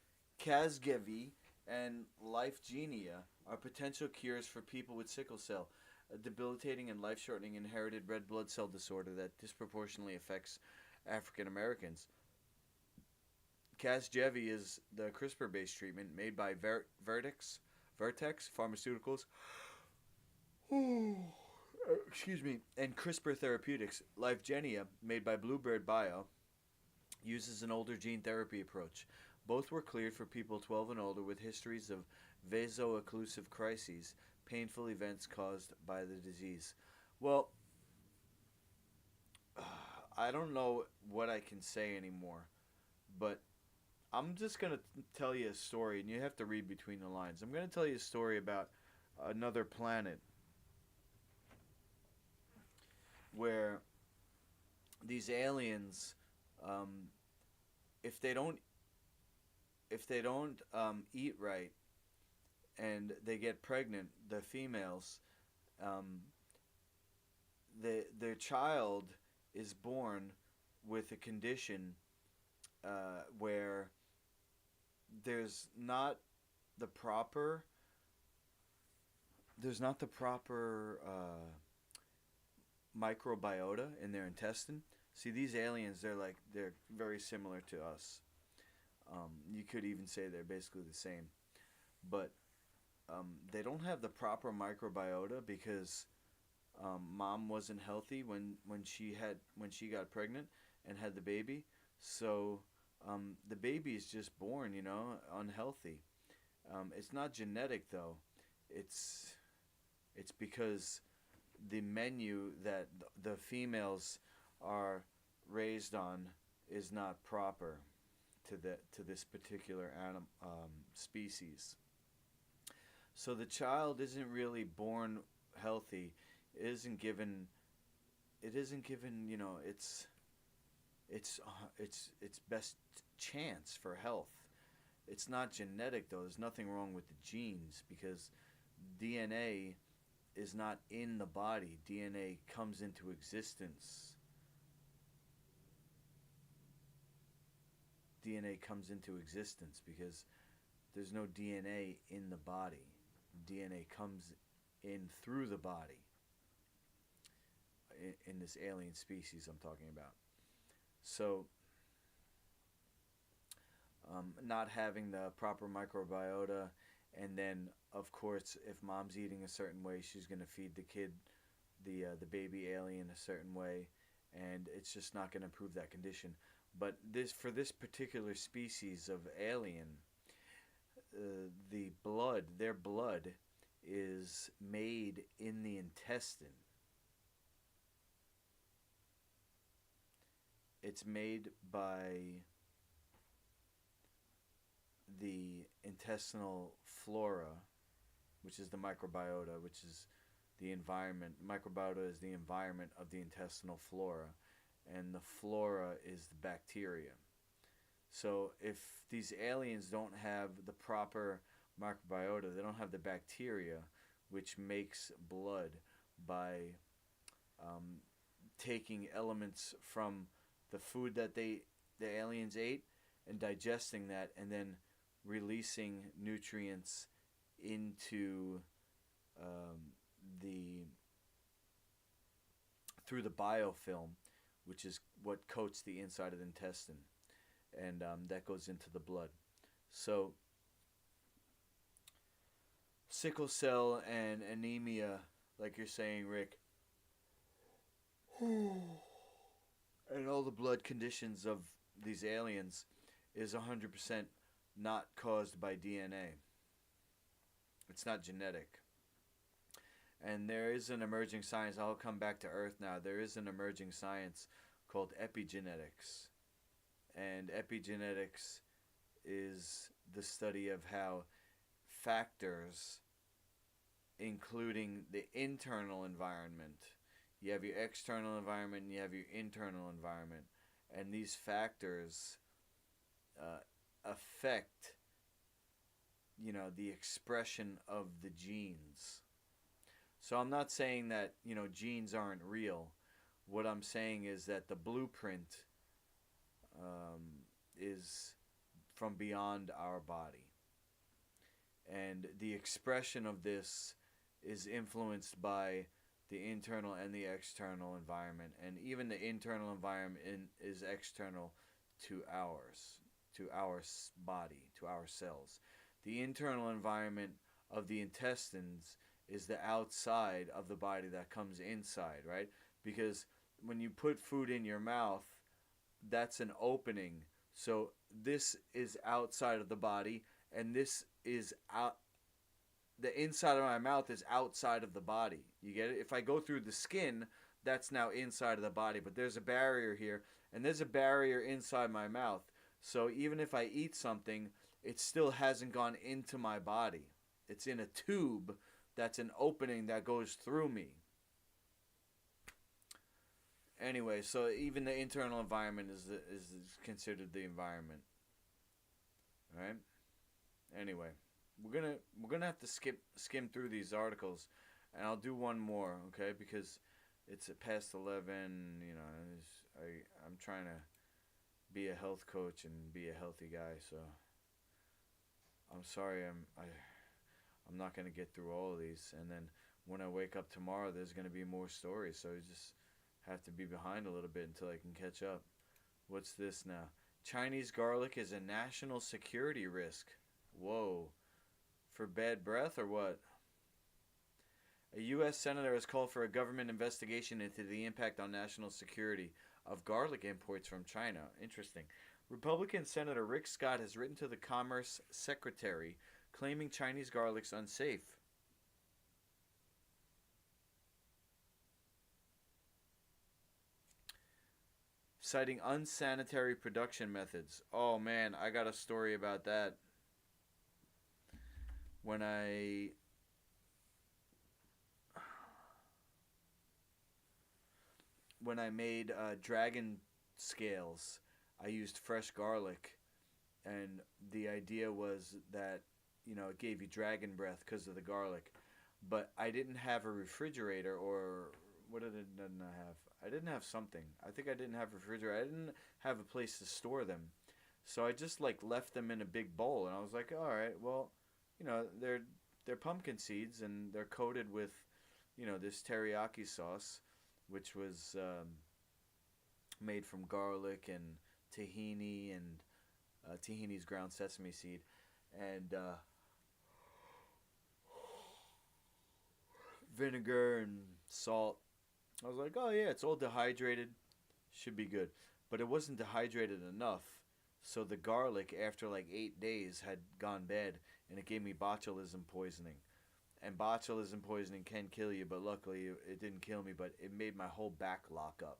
Casgevy and Lyfgenia are potential cures for people with sickle cell, a debilitating and life-shortening inherited red blood cell disorder that disproportionately affects African Americans. Casgevy is the CRISPR-based treatment made by Vertex Pharmaceuticals, excuse me, and CRISPR Therapeutics. Lyfgenia, made by Bluebird Bio, uses an older gene therapy approach. Both were cleared for people 12 and older with histories of vaso-occlusive crises, painful events caused by the disease. Well, I don't know what I can say anymore, but I'm just going to tell you a story, and you have to read between the lines. I'm going to tell you a story about another planet where these aliens, um, if they don't eat right and they get pregnant, the females, um, their child is born with a condition where there's not the proper microbiota in their intestine. See, these aliens, they're very similar to us. You could even say they're basically the same, but they don't have the proper microbiota because mom wasn't healthy when she got pregnant and had the baby. So the baby is just born, unhealthy. It's not genetic though. It's because the menu that the females are raised on is not proper to this particular species. So the child isn't really born healthy. It isn't given. Its best chance for health. It's not genetic though. There's nothing wrong with the genes because DNA is not in the body. DNA comes into existence. DNA comes into existence because there's no DNA in the body. DNA comes in through the body in this alien species I'm talking about. So, not having the proper microbiota, and then of course, if mom's eating a certain way, she's gonna feed the kid, the baby alien, a certain way, and it's just not gonna improve that condition. But for this particular species of alien, their blood is made in the intestine. It's made by the intestinal flora, which is the microbiota, which is the environment. Microbiota is the environment of the intestinal flora, and the flora is the bacteria. So if these aliens don't have the proper microbiota, they don't have the bacteria, which makes blood by taking elements from the food that the aliens ate and digesting that, and then releasing nutrients into through the biofilm, which is what coats the inside of the intestine, and that goes into the blood. So sickle cell and anemia, like you're saying, Rick, and all the blood conditions of these aliens is 100% not caused by DNA. It's not genetic. And there is an emerging science. I'll come back to Earth now. There is an emerging science called epigenetics. And epigenetics is the study of how factors, including the internal environment, you have your external environment and you have your internal environment, and these factors affect, the expression of the genes. So I'm not saying that, genes aren't real. What I'm saying is that the blueprint is from beyond our body. And the expression of this is influenced by the internal and the external environment. And even the internal environment is external to ours, to our body, to our cells. The internal environment of the intestines is the outside of the body that comes inside, right? Because when you put food in your mouth, that's an opening. So this is outside of the body, and this is out. The inside of my mouth is outside of the body. You get it? If I go through the skin, that's now inside of the body. But there's a barrier here, and there's a barrier inside my mouth. So even if I eat something, it still hasn't gone into my body. It's in a tube that's an opening that goes through me. Anyway, so even the internal environment is considered the environment. All right? Anyway, we're gonna have to skim through these articles, and I'll do one more, okay? Because it's at past 11. I'm trying to be a health coach and be a healthy guy, so I'm sorry I'm not gonna get through all of these. And then when I wake up tomorrow, there's gonna be more stories, so you just have to be behind a little bit until I can catch up. What's this now? Chinese garlic is a national security risk. Whoa. For bad breath or what? A U.S. senator has called for a government investigation into the impact on national security of garlic imports from China. Interesting. Republican Senator Rick Scott has written to the Commerce Secretary claiming Chinese garlic's unsafe. Citing unsanitary production methods. Oh man, I got a story about that. When I made dragon scales, I used fresh garlic, and the idea was that it gave you dragon breath because of the garlic. But I didn't have a refrigerator, or what did I not have? I didn't have something. I think I didn't have a refrigerator. I didn't have a place to store them, so I just left them in a big bowl, and I was like, all right, well, they're pumpkin seeds, and they're coated with this teriyaki sauce, which was made from garlic and tahini, and tahini's ground sesame seed, and vinegar and salt. I was like, oh yeah, it's all dehydrated, should be good. But it wasn't dehydrated enough, so the garlic after 8 days had gone bad, and it gave me botulism poisoning. And botulism poisoning can kill you, but luckily it didn't kill me. But it made my whole back lock up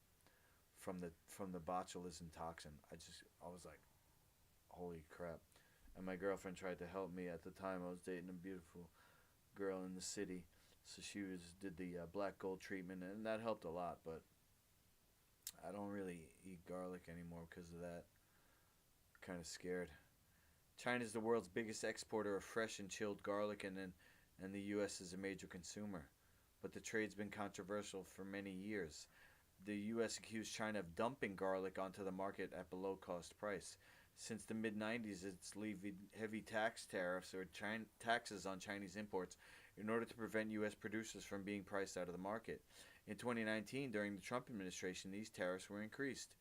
from the botulism toxin. I was like, holy crap! And my girlfriend tried to help me at the time. I was dating a beautiful girl in the city, so she did the black gold treatment, and that helped a lot. But I don't really eat garlic anymore because of that. Kind of scared. China is the world's biggest exporter of fresh and chilled garlic, and the U.S. is a major consumer. But the trade's been controversial for many years. The U.S. accused China of dumping garlic onto the market at below cost price. Since the mid-90s, it's levied heavy tax tariffs or taxes on Chinese imports in order to prevent U.S. producers from being priced out of the market. In 2019, during the Trump administration, these tariffs were increased.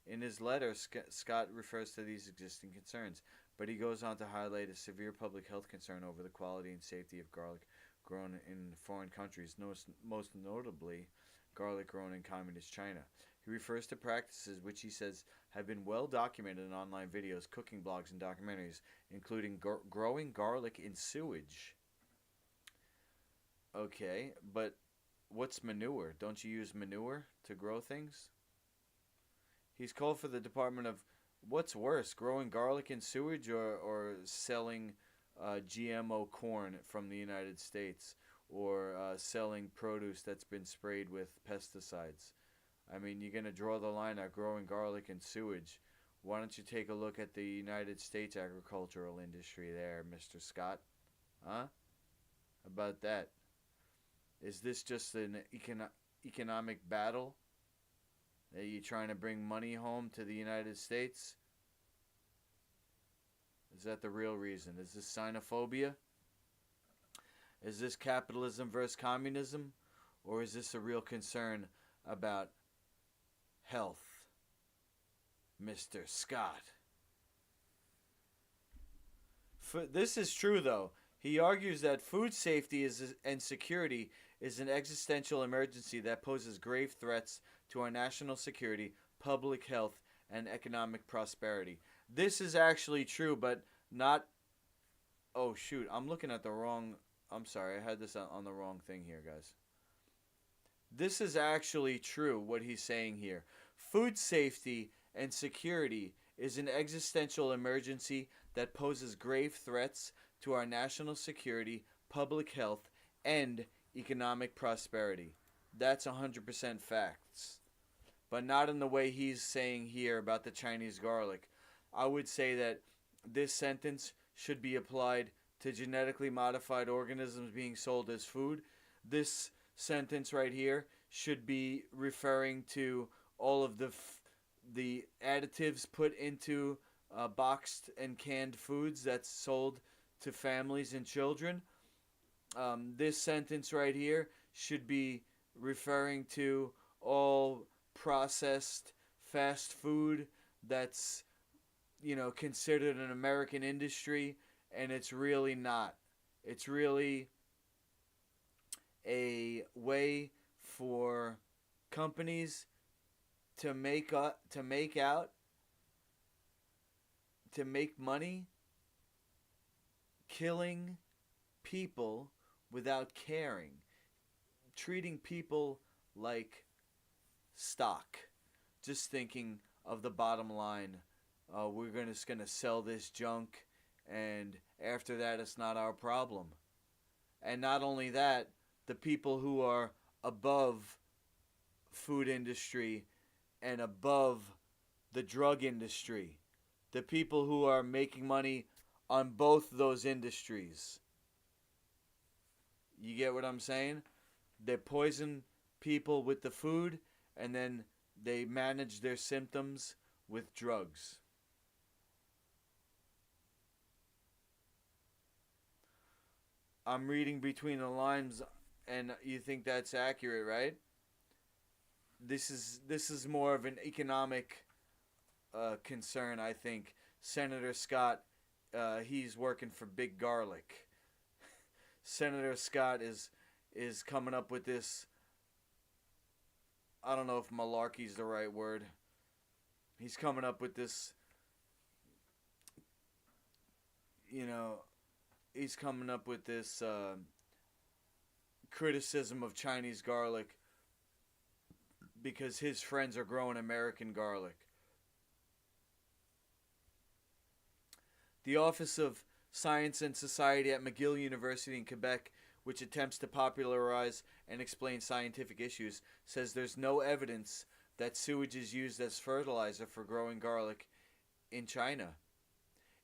In his letter, Scott refers to these existing concerns, but he goes on to highlight a severe public health concern over the quality and safety of garlic grown in foreign countries, most notably garlic grown in communist China. He refers to practices which he says have been well documented in online videos, cooking blogs, and documentaries, including growing garlic in sewage. Okay, but what's manure? Don't you use manure to grow things? He's called for the Department of what's worse, growing garlic in sewage or selling GMO corn from the United States or selling produce that's been sprayed with pesticides. I mean, you're going to draw the line at growing garlic in sewage. Why don't you take a look at the United States agricultural industry there, Mr. Scott? Huh? About that? Is this just an economic battle? Are you trying to bring money home to the United States? Is that the real reason? Is this xenophobia? Is this capitalism versus communism? Or is this a real concern about health, Mr. Scott? This is true, though. He argues that food safety and security is an existential emergency that poses grave threats to our national security, public health, and economic prosperity. This is actually true, but not. Oh, shoot. I'm looking at the wrong. I'm sorry. I had this on the wrong thing here, guys. This is actually true, what he's saying here. Food safety and security is an existential emergency that poses grave threats to our national security, public health, and economic prosperity. That's 100% facts. But not in the way he's saying here about the Chinese garlic. I would say that this sentence should be applied to genetically modified organisms being sold as food. This sentence right here should be referring to all of the additives put into boxed and canned foods that's sold to families and children. This sentence right here should be referring to all processed fast food that's, considered an American industry, and it's really not. It's really a way for companies to make money killing people without caring, treating people like stock, just thinking of the bottom line. We're just gonna sell this junk, and after that, it's not our problem. And not only that, the people who are above food industry and above the drug industry, the people who are making money on both those industries. You get what I'm saying? They poison people with the food, and then they manage their symptoms with drugs. I'm reading between the lines, and you think that's accurate, right? This is more of an economic concern, I think. Senator Scott, he's working for Big Garlic. Senator Scott is coming up with this. I don't know if malarkey's the right word. He's coming up with this. You know, he's coming up with this criticism of Chinese garlic because his friends are growing American garlic. The Office of Science and Society at McGill University in Quebec, which attempts to popularize and explain scientific issues, says there's no evidence that sewage is used as fertilizer for growing garlic in China.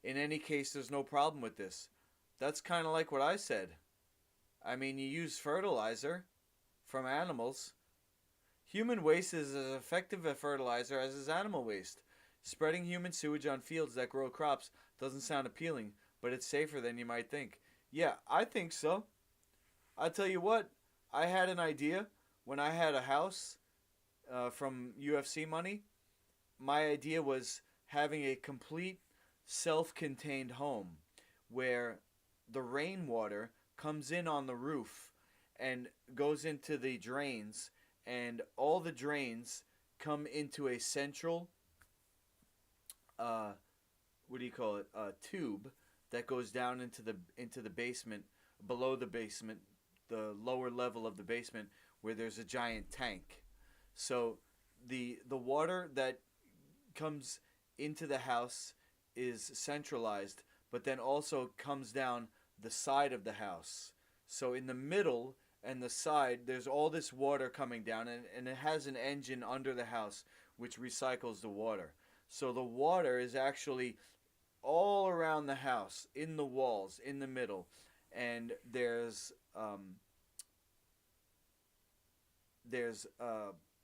In any case, there's no problem with this. That's kind of like what I said. I mean, you use fertilizer from animals. Human waste is as effective a fertilizer as is animal waste. Spreading human sewage on fields that grow crops doesn't sound appealing, but it's safer than you might think. Yeah, I think so. I'll tell you what, I had an idea when I had a house from UFC money. My idea was having a complete self-contained home where the rainwater comes in on the roof and goes into the drains, and all the drains come into a central what do you call it, tube that goes down into the basement, below the basement, the lower level of the basement where there's a giant tank. So the water that comes into the house is centralized, but then also comes down the side of the house. So in the middle and the side, there's all this water coming down, and it has an engine under the house which recycles the water. So the water is actually all around the house, in the walls, in the middle, and there's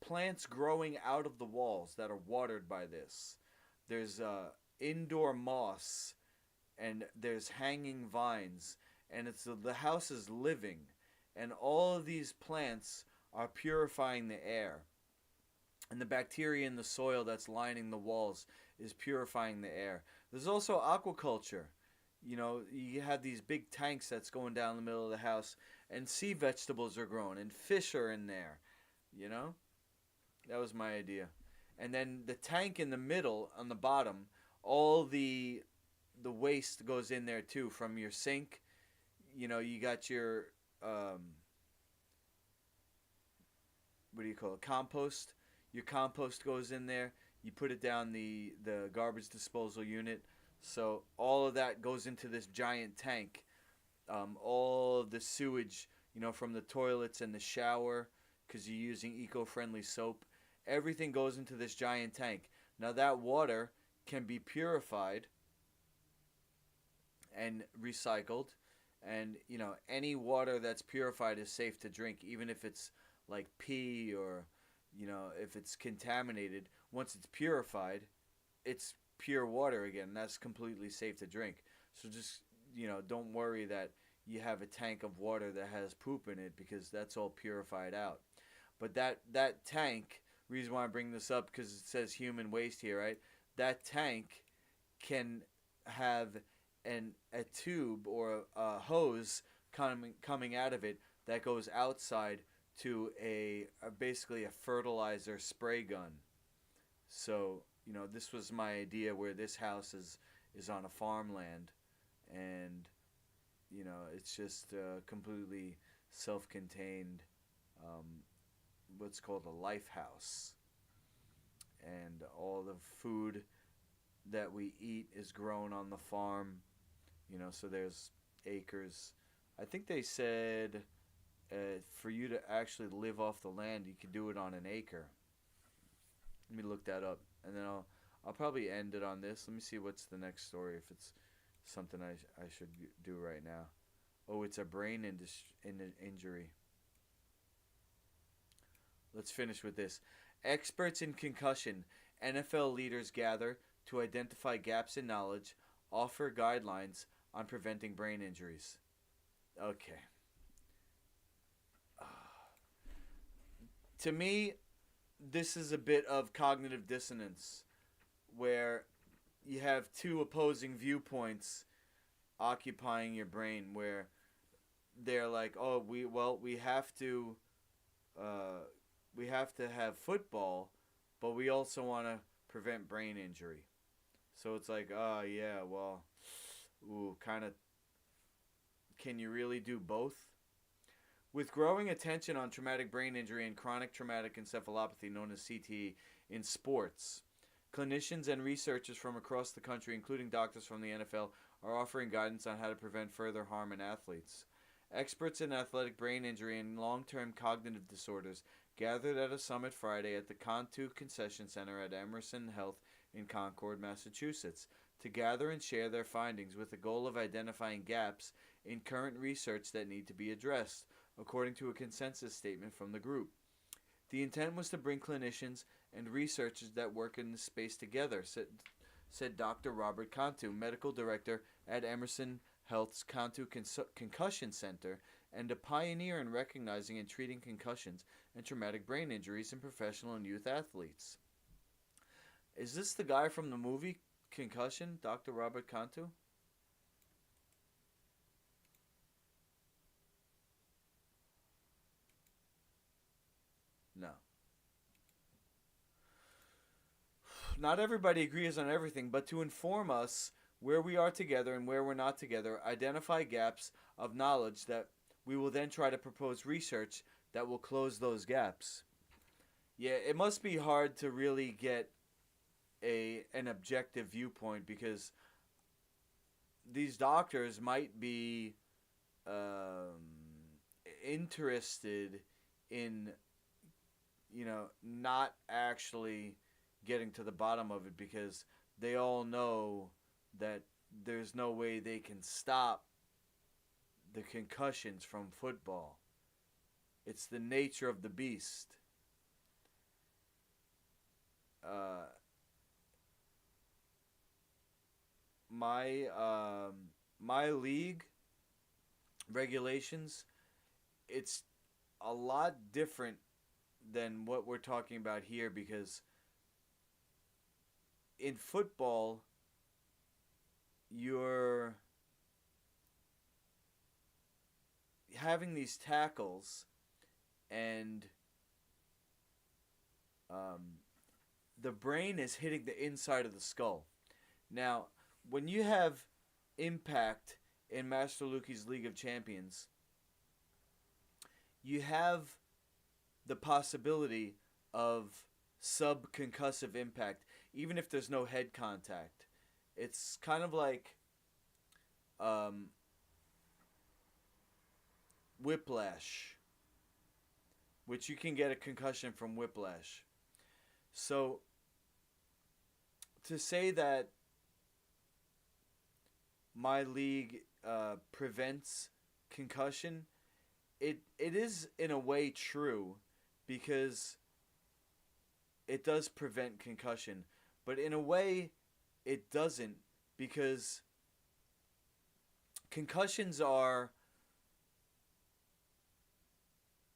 plants growing out of the walls that are watered by this. There's indoor moss, and there's hanging vines, and the house is living, and all of these plants are purifying the air, and the bacteria in the soil that's lining the walls is purifying the air. There's also aquaculture. You know, you have these big tanks that's going down the middle of the house, and sea vegetables are growing, and fish are in there. You know, that was my idea. And then the tank in the middle, on the bottom, all the waste goes in there too from your sink. You know, you got your what do you call it? Compost. Your compost goes in there. You put it down the garbage disposal unit. So all of that goes into this giant tank. All of the sewage, you know, from the toilets and the shower, because you're using eco-friendly soap. Everything goes into this giant tank. Now that water can be purified and recycled, and you know any water that's purified is safe to drink, even if it's like pee or you know if it's contaminated. Once it's purified, it's pure water again. That's completely safe to drink. So just you know don't worry that you have a tank of water that has poop in it, because that's all purified out. But that tank, reason why I bring this up, because it says human waste here, right? That tank can have a tube or a hose coming out of it that goes outside to a basically a fertilizer spray gun. So you know this was my idea, where this house is on a farmland, and you know it's just completely self-contained, what's called a life house, and all the food that we eat is grown on the farm. You know, so there's acres. I think they said for you to actually live off the land, you could do it on an acre. Let me look that up, and then I'll probably end it on this. Let me see what's the next story, if it's something I should do right now. Oh, it's a brain injury. Let's finish with this. Experts in concussion, NFL leaders gather to identify gaps in knowledge, offer guidelines on preventing brain injuries. Okay. To me, this is a bit of cognitive dissonance, where you have two opposing viewpoints occupying your brain, where they're like, "Oh, we have to have football, but we also want to prevent brain injury." So it's like, "Oh, yeah, well, ooh, kind of, can you really do both?" With growing attention on traumatic brain injury and chronic traumatic encephalopathy, known as CTE, in sports, clinicians and researchers from across the country, including doctors from the NFL, are offering guidance on how to prevent further harm in athletes. Experts in athletic brain injury and long-term cognitive disorders gathered at a summit Friday at the Cantu Concession Center at Emerson Health in Concord, Massachusetts, to gather and share their findings with the goal of identifying gaps in current research that need to be addressed, according to a consensus statement from the group. The intent was to bring clinicians and researchers that work in this space together, said Dr. Robert Cantu, medical director at Emerson Health's Cantu Concussion Center, and a pioneer in recognizing and treating concussions and traumatic brain injuries in professional and youth athletes. Is this the guy from the movie Concussion, Dr. Robert Cantu? No. Not everybody agrees on everything, but to inform us where we are together and where we're not together, identify gaps of knowledge that we will then try to propose research that will close those gaps. Yeah, it must be hard to really get a an objective viewpoint because these doctors might be interested in not actually getting to the bottom of it because they all know that there's no way they can stop the concussions from football. It's the nature of the beast. Uh, my league regulations, it's a lot different than what we're talking about here because in football you're having these tackles and um, the brain is hitting the inside of the skull. Now, when you have impact in Master Luki's League of Champions, you have the possibility of subconcussive impact, even if there's no head contact. It's kind of like um, whiplash, which you can get a concussion from whiplash. So, to say that my league prevents concussion, it is in a way true because it does prevent concussion, but in a way it doesn't because concussions are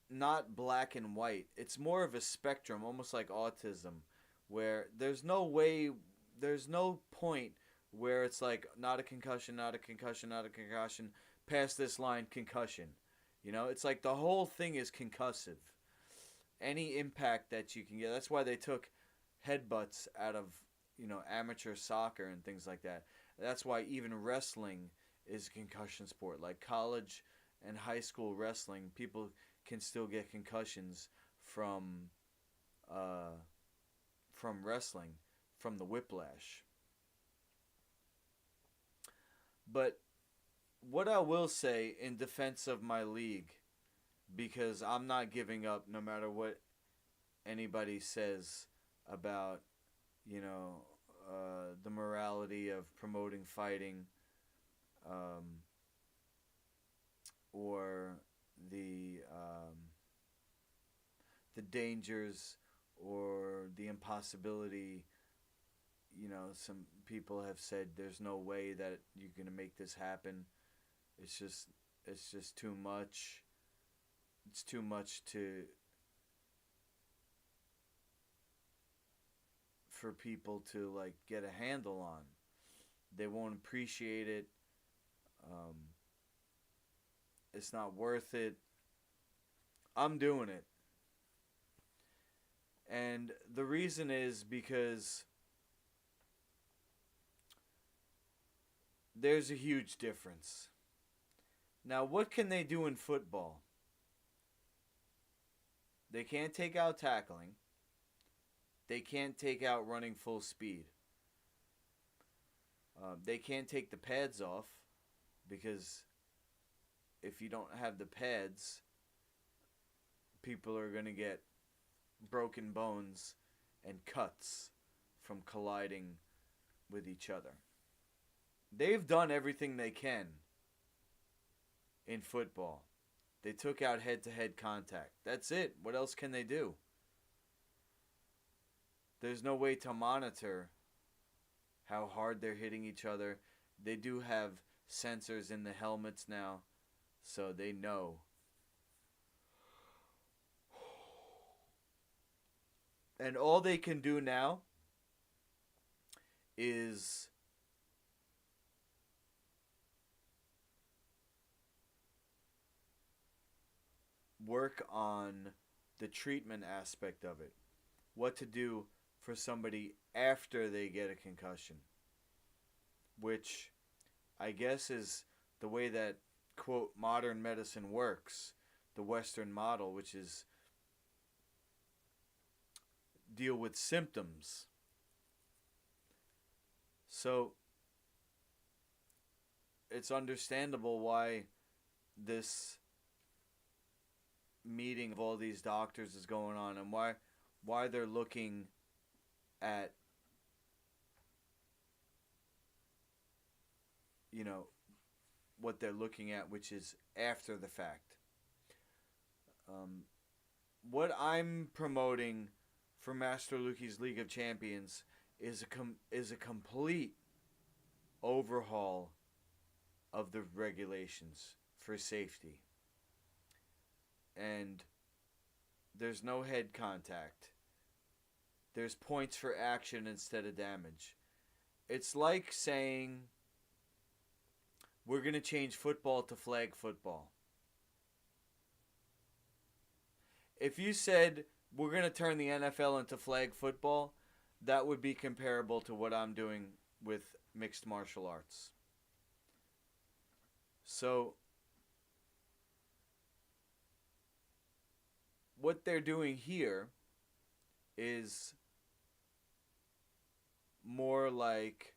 not black and white. It's more of a spectrum, almost like autism, where there's no point where it's like not a concussion, not a concussion, not a concussion, past this line, concussion. It's like the whole thing is concussive. Any impact that you can get. That's why they took headbutts out of, amateur soccer and things like that. That's why even wrestling is a concussion sport. Like college and high school wrestling, people can still get concussions from wrestling, from the whiplash. But what I will say in defense of my league, because I'm not giving up no matter what anybody says about, the morality of promoting fighting, or the dangers or the impossibility. Some people have said there's no way that you're gonna make this happen. It's just too much. It's too much to for people to like get a handle on. They won't appreciate it. Um, it's not worth it. I'm doing it. And the reason is because there's a huge difference. Now, what can they do in football? They can't take out tackling. They can't take out running full speed. They can't take the pads off because if you don't have the pads, people are going to get broken bones and cuts from colliding with each other. They've done everything they can in football. They took out head-to-head contact. That's it. What else can they do? There's no way to monitor how hard they're hitting each other. They do have sensors in the helmets now, so they know. And all they can do now is work on the treatment aspect of it. What to do for somebody after they get a concussion. Which I guess is the way that quote modern medicine works, the Western model, which is deal with symptoms. So it's understandable why this meeting of all these doctors is going on, and why they're looking at, you know, what they're looking at, which is after the fact. Um, what I'm promoting for Master Luki's League of Champions is a complete overhaul of the regulations for safety. And there's no head contact. There's points for action instead of damage. It's like saying we're going to change football to flag football. If you said we're going to turn the NFL into flag football, that would be comparable to what I'm doing with mixed martial arts. So, what they're doing here is more like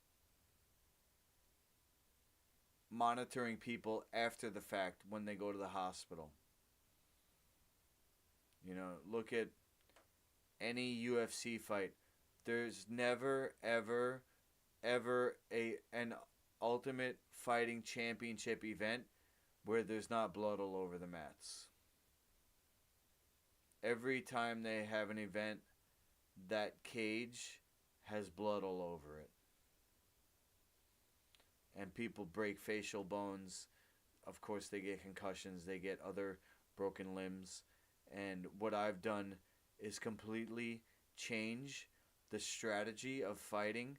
monitoring people after the fact when they go to the hospital. You know, look at any UFC fight. There's never, ever, ever an Ultimate Fighting Championship event where there's not blood all over the mats. Every time they have an event, that cage has blood all over it. And people break facial bones. Of course, they get concussions. They get other broken limbs. And what I've done is completely change the strategy of fighting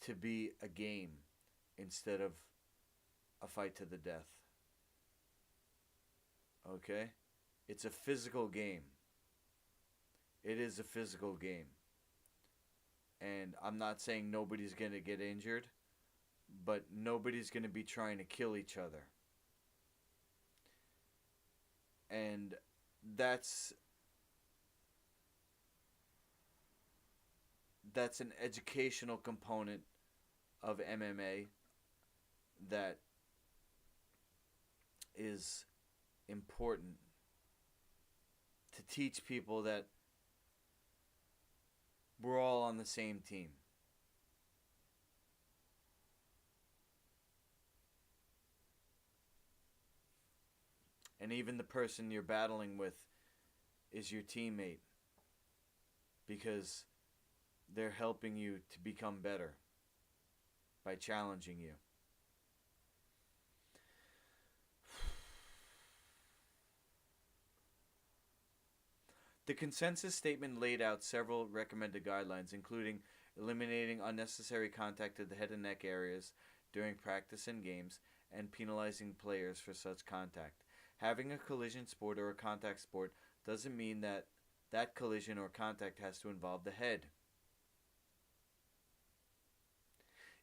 to be a game instead of a fight to the death. Okay? It's a physical game. It is a physical game. And I'm not saying nobody's going to get injured, but nobody's going to be trying to kill each other. And that's an educational component of MMA that is important to teach people that we're all on the same team. And even the person you're battling with is your teammate, because they're helping you to become better by challenging you. The consensus statement laid out several recommended guidelines, including eliminating unnecessary contact to the head and neck areas during practice and games, and penalizing players for such contact. Having a collision sport or a contact sport doesn't mean that that collision or contact has to involve the head.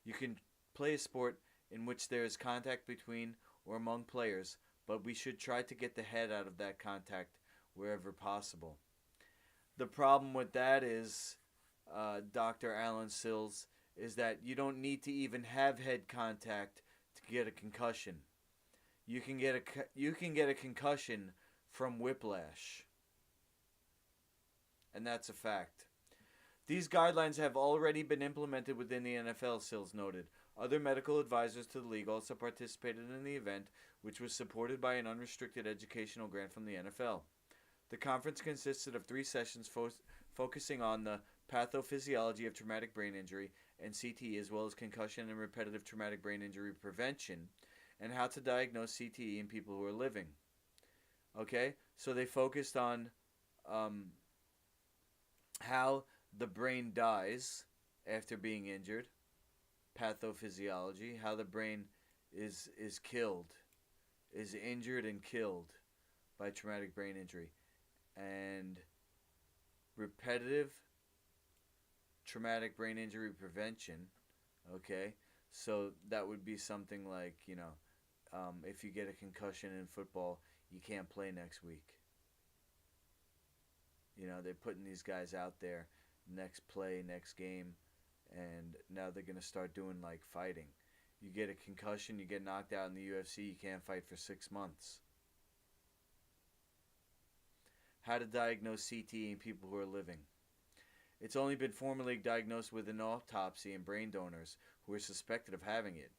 You can play a sport in which there is contact between or among players, but we should try to get the head out of that contact wherever possible. The problem with that is, Dr. Alan Sills, is that you don't need to even have head contact to get a concussion. You can get a concussion from whiplash. And that's a fact. These guidelines have already been implemented within the NFL, Sills noted. Other medical advisors to the league also participated in the event, which was supported by an unrestricted educational grant from the NFL. The conference consisted of 3 sessions focusing on the pathophysiology of traumatic brain injury and CTE, as well as concussion and repetitive traumatic brain injury prevention, and how to diagnose CTE in people who are living. Okay? So they focused on how the brain dies after being injured, pathophysiology, how the brain is killed, is injured and killed by traumatic brain injury, and repetitive traumatic brain injury prevention. Okay, so that would be something like, if you get a concussion in football, you can't play next week. You know, they're putting these guys out there next play, next game, and now they're going to start doing like fighting. You get a concussion, you get knocked out in the UFC, you can't fight for 6 months. How to diagnose CTE in people who are living. It's only been formally diagnosed with an autopsy in brain donors who are suspected of having it.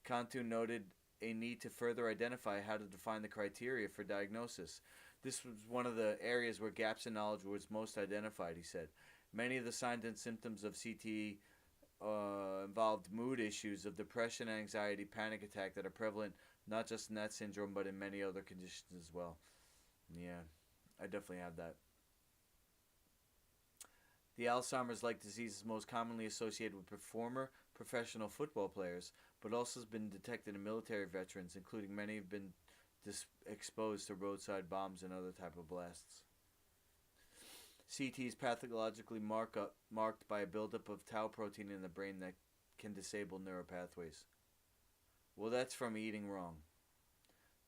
Cantu noted a need to further identify how to define the criteria for diagnosis. This was one of the areas where gaps in knowledge was most identified, he said. Many of the signs and symptoms of CTE involved mood issues of depression, anxiety, panic attack that are prevalent not just in that syndrome but in many other conditions as well. Yeah, I definitely have that. The Alzheimer's-like disease is most commonly associated with former professional football players, but also has been detected in military veterans, including many have been exposed to roadside bombs and other type of blasts. CT is pathologically marked by a buildup of tau protein in the brain that can disable neuropathways. Well, that's from eating wrong.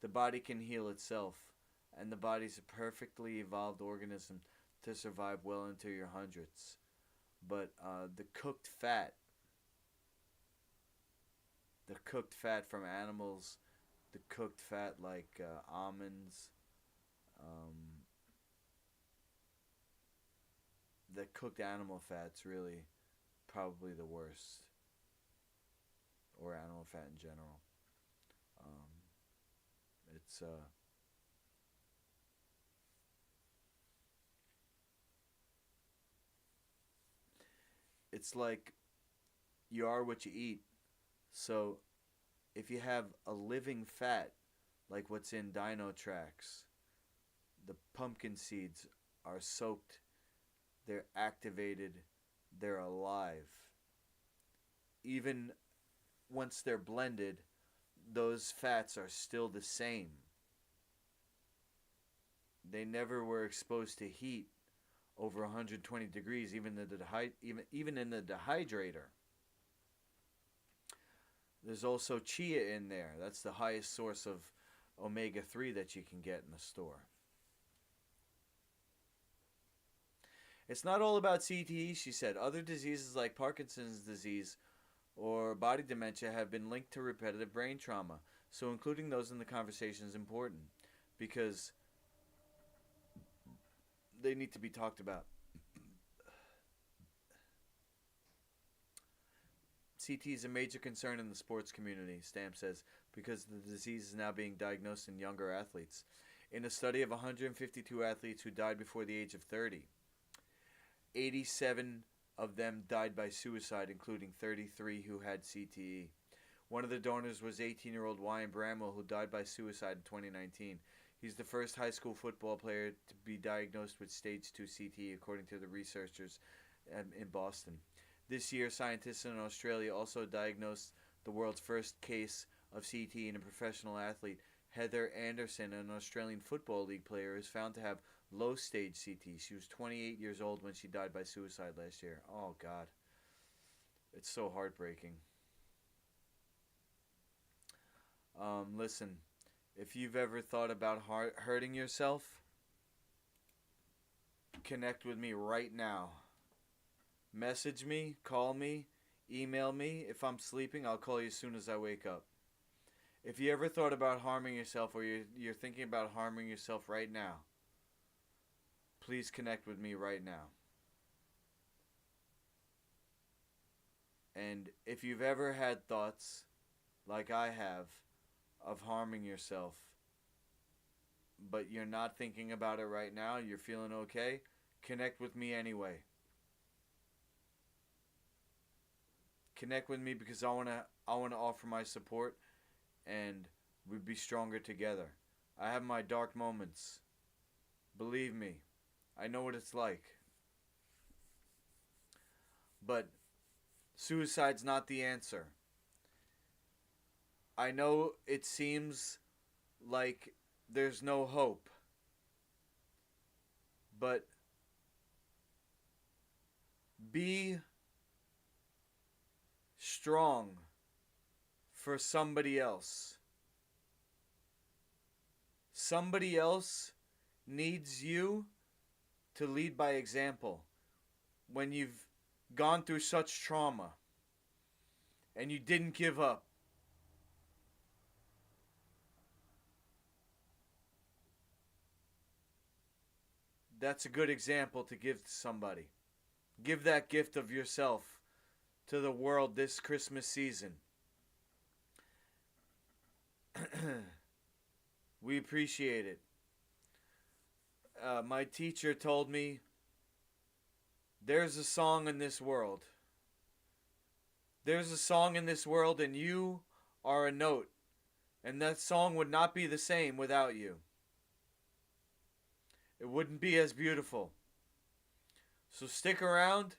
The body can heal itself, and the body's a perfectly evolved organism to survive well into your hundreds. But the cooked fat from animals, the cooked fat like almonds, the cooked animal fat's really probably the worst, or animal fat in general. Um, it's it's like you are what you eat. So if you have a living fat, like what's in Dino Tracks, the pumpkin seeds are soaked, they're activated, they're alive. Even once they're blended, those fats are still the same. They never were exposed to heat over 120 degrees, even in the dehydrator. There's also chia in there. That's the highest source of omega-3 that you can get in the store. It's not all about CTE, she said. Other diseases like Parkinson's disease or body dementia have been linked to repetitive brain trauma. So including those in the conversation is important because they need to be talked about. CT is a major concern in the sports community, Stamp says, because the disease is now being diagnosed in younger athletes. In a study of 152 athletes who died before the age of 30, 87 of them died by suicide, including 33 who had CTE. One of the donors was 18-year-old Wyan Bramwell, who died by suicide in 2019. He's the first high school football player to be diagnosed with stage 2 CTE, according to the researchers in Boston. This year, scientists in Australia also diagnosed the world's first case of CTE in a professional athlete. Heather Anderson, an Australian Football League player, is found to have low-stage CTE. She was 28 years old when she died by suicide last year. Oh, God. It's so heartbreaking. Listen, if you've ever thought about hurting yourself, connect with me right now. Message me, call me, email me. If I'm sleeping, I'll call you as soon as I wake up. If you ever thought about harming yourself or you're thinking about harming yourself right now, please connect with me right now. And if you've ever had thoughts, like I have, of harming yourself, but you're not thinking about it right now, you're feeling okay, connect with me anyway. Connect with me because I wanna offer my support, and we'd be stronger together. I have my dark moments. Believe me, I know what it's like. But suicide's not the answer. I know it seems like there's no hope, but be strong for somebody else. Somebody else needs you to lead by example when you've gone through such trauma and you didn't give up. That's a good example to give to somebody. Give that gift of yourself to the world this Christmas season. We appreciate it. My teacher told me there's a song in this world. There's a song in this world, and you are a note. And that song would not be the same without you. It wouldn't be as beautiful. So stick around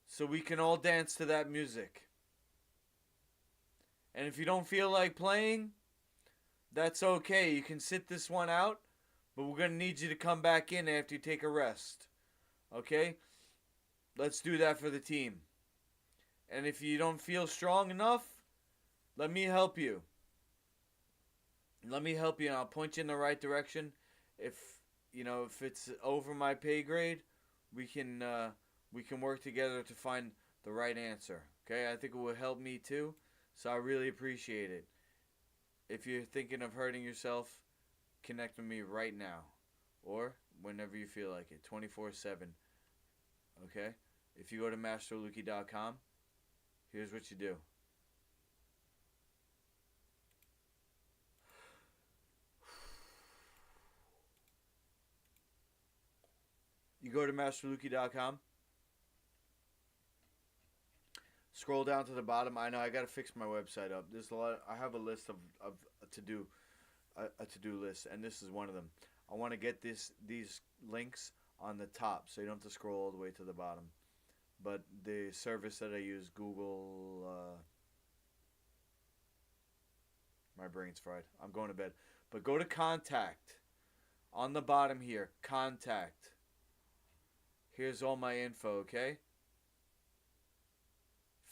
so we can all dance to that music. And if you don't feel like playing, that's okay. You can sit this one out, but we're going to need you to come back in after you take a rest. Okay? Let's do that for the team. And if you don't feel strong enough, let me help you. Let me help you, and I'll point you in the right direction. If it's over my pay grade, we can work together to find the right answer. Okay? I think it will help me too. So I really appreciate it. If you're thinking of hurting yourself, connect with me right now. Or whenever you feel like it. 24/7. Okay? If you go to masterluki.com, here's what you do. You go to masterluki.com. Scroll down to the bottom. I know I gotta fix my website up. There's a lot. I have a list of a to-do list, and this is one of them. I want to get these links on the top, so you don't have to scroll all the way to the bottom. But the service that I use, Google, my brain's fried. I'm going to bed. But go to contact. On the bottom here, contact. Here's all my info, okay?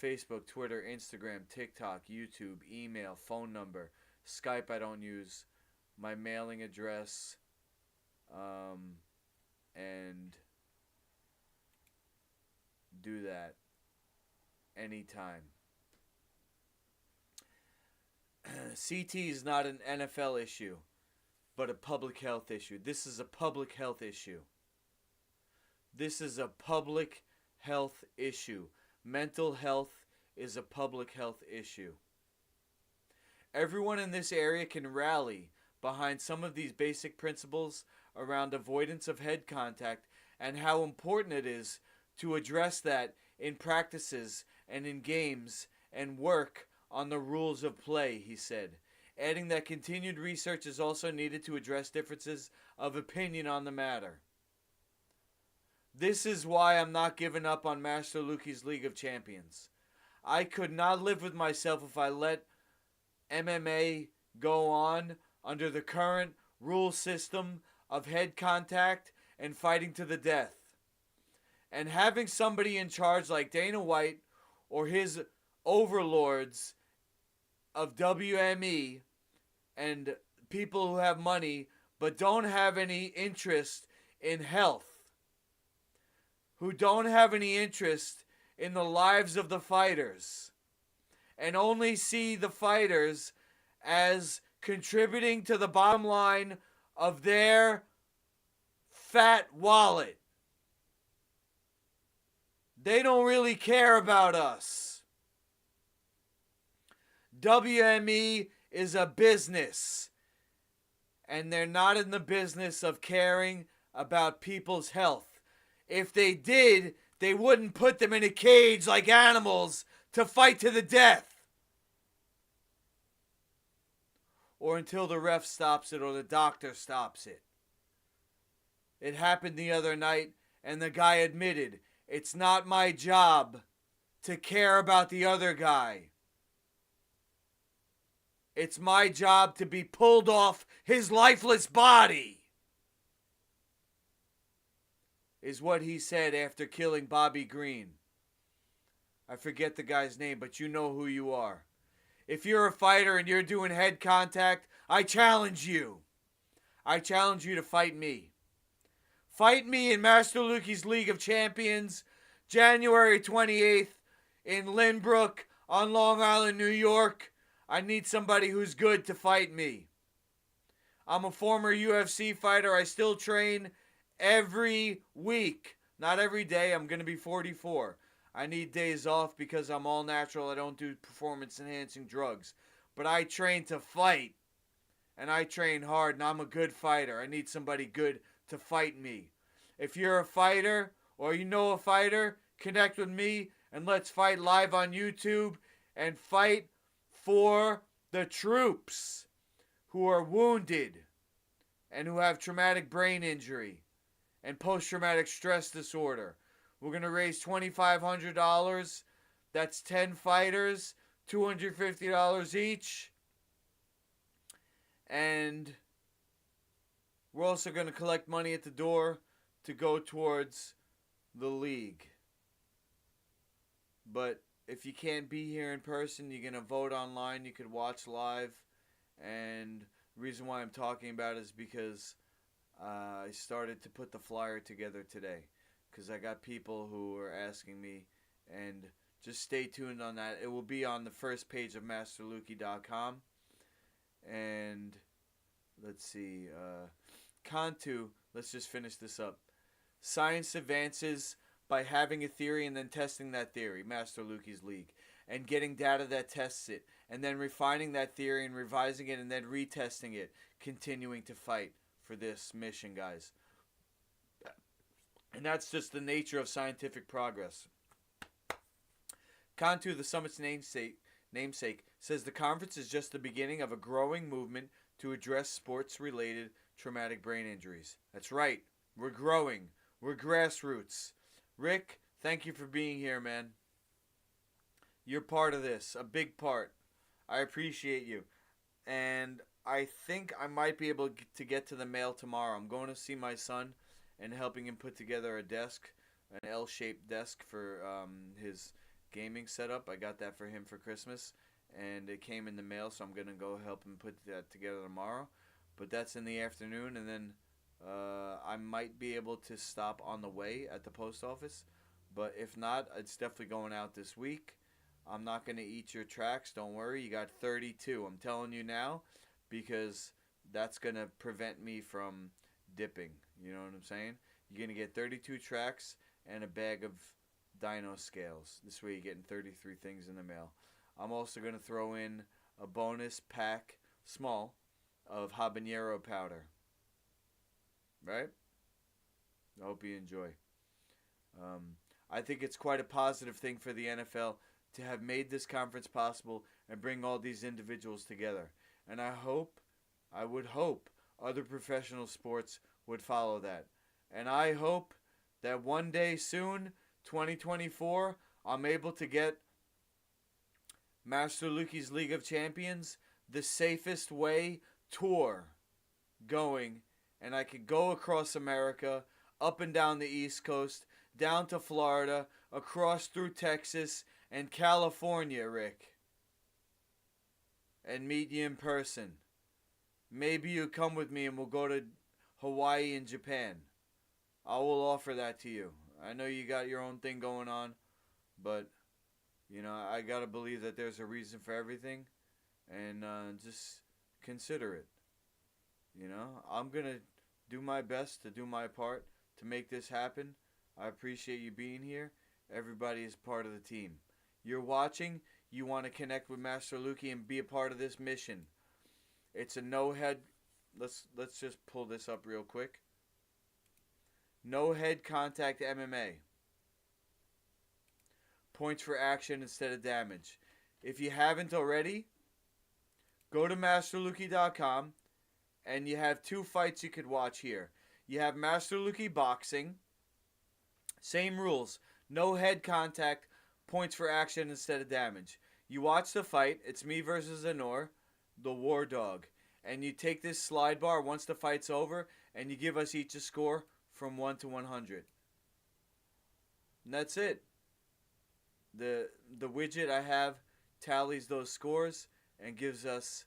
Facebook, Twitter, Instagram, TikTok, YouTube, email, phone number, Skype I don't use, my mailing address, and do that anytime. CT is not an NFL issue, but a public health issue. This is a public health issue. This is a public health issue. Mental health is a public health issue. Everyone in this area can rally behind some of these basic principles around avoidance of head contact and how important it is to address that in practices and in games and work on the rules of play, he said, adding that continued research is also needed to address differences of opinion on the matter. This is why I'm not giving up on Master Luki's League of Champions. I could not live with myself if I let MMA go on under the current rule system of head contact and fighting to the death. And having somebody in charge like Dana White or his overlords of WME and people who have money but don't have any interest in health, who don't have any interest in the lives of the fighters, and only see the fighters as contributing to the bottom line of their fat wallet. They don't really care about us. WME is a business, and they're not in the business of caring about people's health. If they did, they wouldn't put them in a cage like animals to fight to the death. Or until the ref stops it or the doctor stops it. It happened the other night, and the guy admitted, it's not my job to care about the other guy. It's my job to be pulled off his lifeless body, is what he said after killing Bobby Green. I forget the guy's name, but you know who you are. If you're a fighter and you're doing head contact, I challenge you. I challenge you to fight me. Fight me in Master Luki's League of Champions, January 28th in Lynbrook on Long Island, New York. I need somebody who's good to fight me. I'm a former UFC fighter. I still train every week. Not every day. I'm going to be 44. I need days off because I'm all natural. I don't do performance enhancing drugs. But I train to fight. And I train hard, and I'm a good fighter. I need somebody good to fight me. If you're a fighter or you know a fighter, connect with me and let's fight live on YouTube and fight for the troops who are wounded and who have traumatic brain injury and post-traumatic stress disorder. We're going to raise $2,500. That's 10 fighters, $250 each. And we're also going to collect money at the door to go towards the league. But if you can't be here in person, you're going to vote online. You could watch live. And the reason why I'm talking about it is because I started to put the flyer together today. Because I got people who are asking me. And just stay tuned on that. It will be on the first page of MasterLuki.com. And let's see. Cantu, let's just finish this up. Science advances by having a theory and then testing that theory, Master Luki's League, and getting data that tests it, and then refining that theory and revising it and then retesting it, continuing to fight for this mission, guys. And that's just the nature of scientific progress. Cantu, the summit's namesake, says the conference is just the beginning of a growing movement to address sports-related traumatic brain injuries. That's right. We're growing. We're grassroots. Rick, thank you for being here, man. You're part of this, a big part. I appreciate you. And I think I might be able to get to the mail tomorrow. I'm going to see my son and helping him put together a desk, an L-shaped desk for his gaming setup. I got that for him for Christmas, and it came in the mail, so I'm going to go help him put that together tomorrow. But that's in the afternoon, and then I might be able to stop on the way at the post office. But if not, it's definitely going out this week. I'm not going to eat your tracks. Don't worry. You got 32. I'm telling you now because that's going to prevent me from dipping. You know what I'm saying? You're going to get 32 tracks and a bag of dino scales. This way you're getting 33 things in the mail. I'm also going to throw in a bonus pack, small, of habanero powder. Right? I hope you enjoy. I think it's quite a positive thing for the NFL to have made this conference possible and bring all these individuals together. And I would hope other professional sports would follow that. And I hope that one day soon, 2024, I'm able to get Master Luki's League of Champions, the safest way tour going. And I could go across America, up and down the East Coast, down to Florida, across through Texas and California, Rick. And meet you in person. Maybe you come with me and we'll go to Hawaii and Japan. I will offer that to you. I know you got your own thing going on, but, you know, I got to believe that there's a reason for everything, and just consider it. You know, I'm going to do my best to do my part to make this happen. I appreciate you being here. Everybody is part of the team. You're watching, you want to connect with Master Luki and be a part of this mission. It's a no head. Let's just pull this up real quick. No head contact MMA. Points for action instead of damage. If you haven't already, go to MasterLuki.com and you have two fights you could watch here. You have Master Luki Boxing. Same rules. No head contact. Points for action instead of damage. You watch the fight. It's me versus Anor, the War Dog. And you take this slide bar once the fight's over and you give us each a score from 1 to 100. And that's it. The widget I have tallies those scores and gives us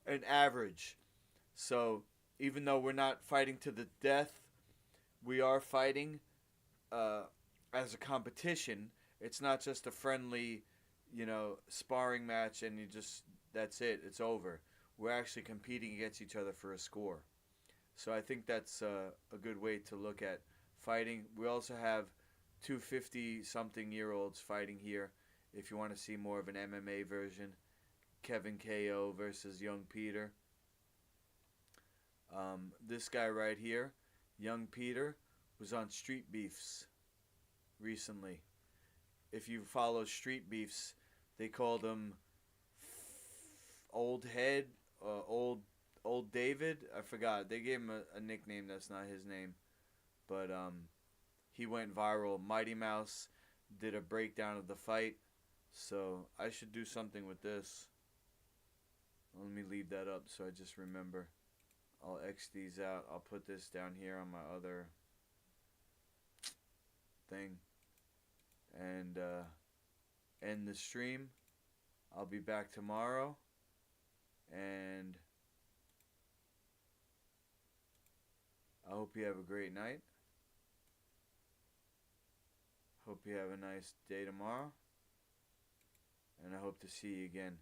an average. So even though we're not fighting to the death, we are fighting as a competition. It's not just a friendly, sparring match and that's it. It's over. We're actually competing against each other for a score. So I think that's a good way to look at fighting. We also have two 50-something-year-olds fighting here. If you want to see more of an MMA version, Kevin KO versus Young Peter. This guy right here, Young Peter, was on Street Beefs recently. If you follow Street Beefs, they called him Old Head, Old David. I forgot. They gave him a nickname that's not his name, but he went viral. Mighty Mouse did a breakdown of the fight, so I should do something with this. Let me leave that up so I just remember. I'll X these out. I'll put this down here on my other thing and end the stream. I'll be back tomorrow, and I hope you have a great night. Hope you have a nice day tomorrow, and I hope to see you again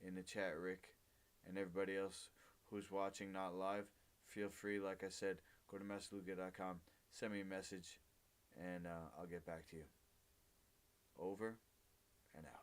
in the chat, Rick, and everybody else who's watching not live. Feel free, like I said, go to massluga.com, send me a message, and I'll get back to you. Over and out.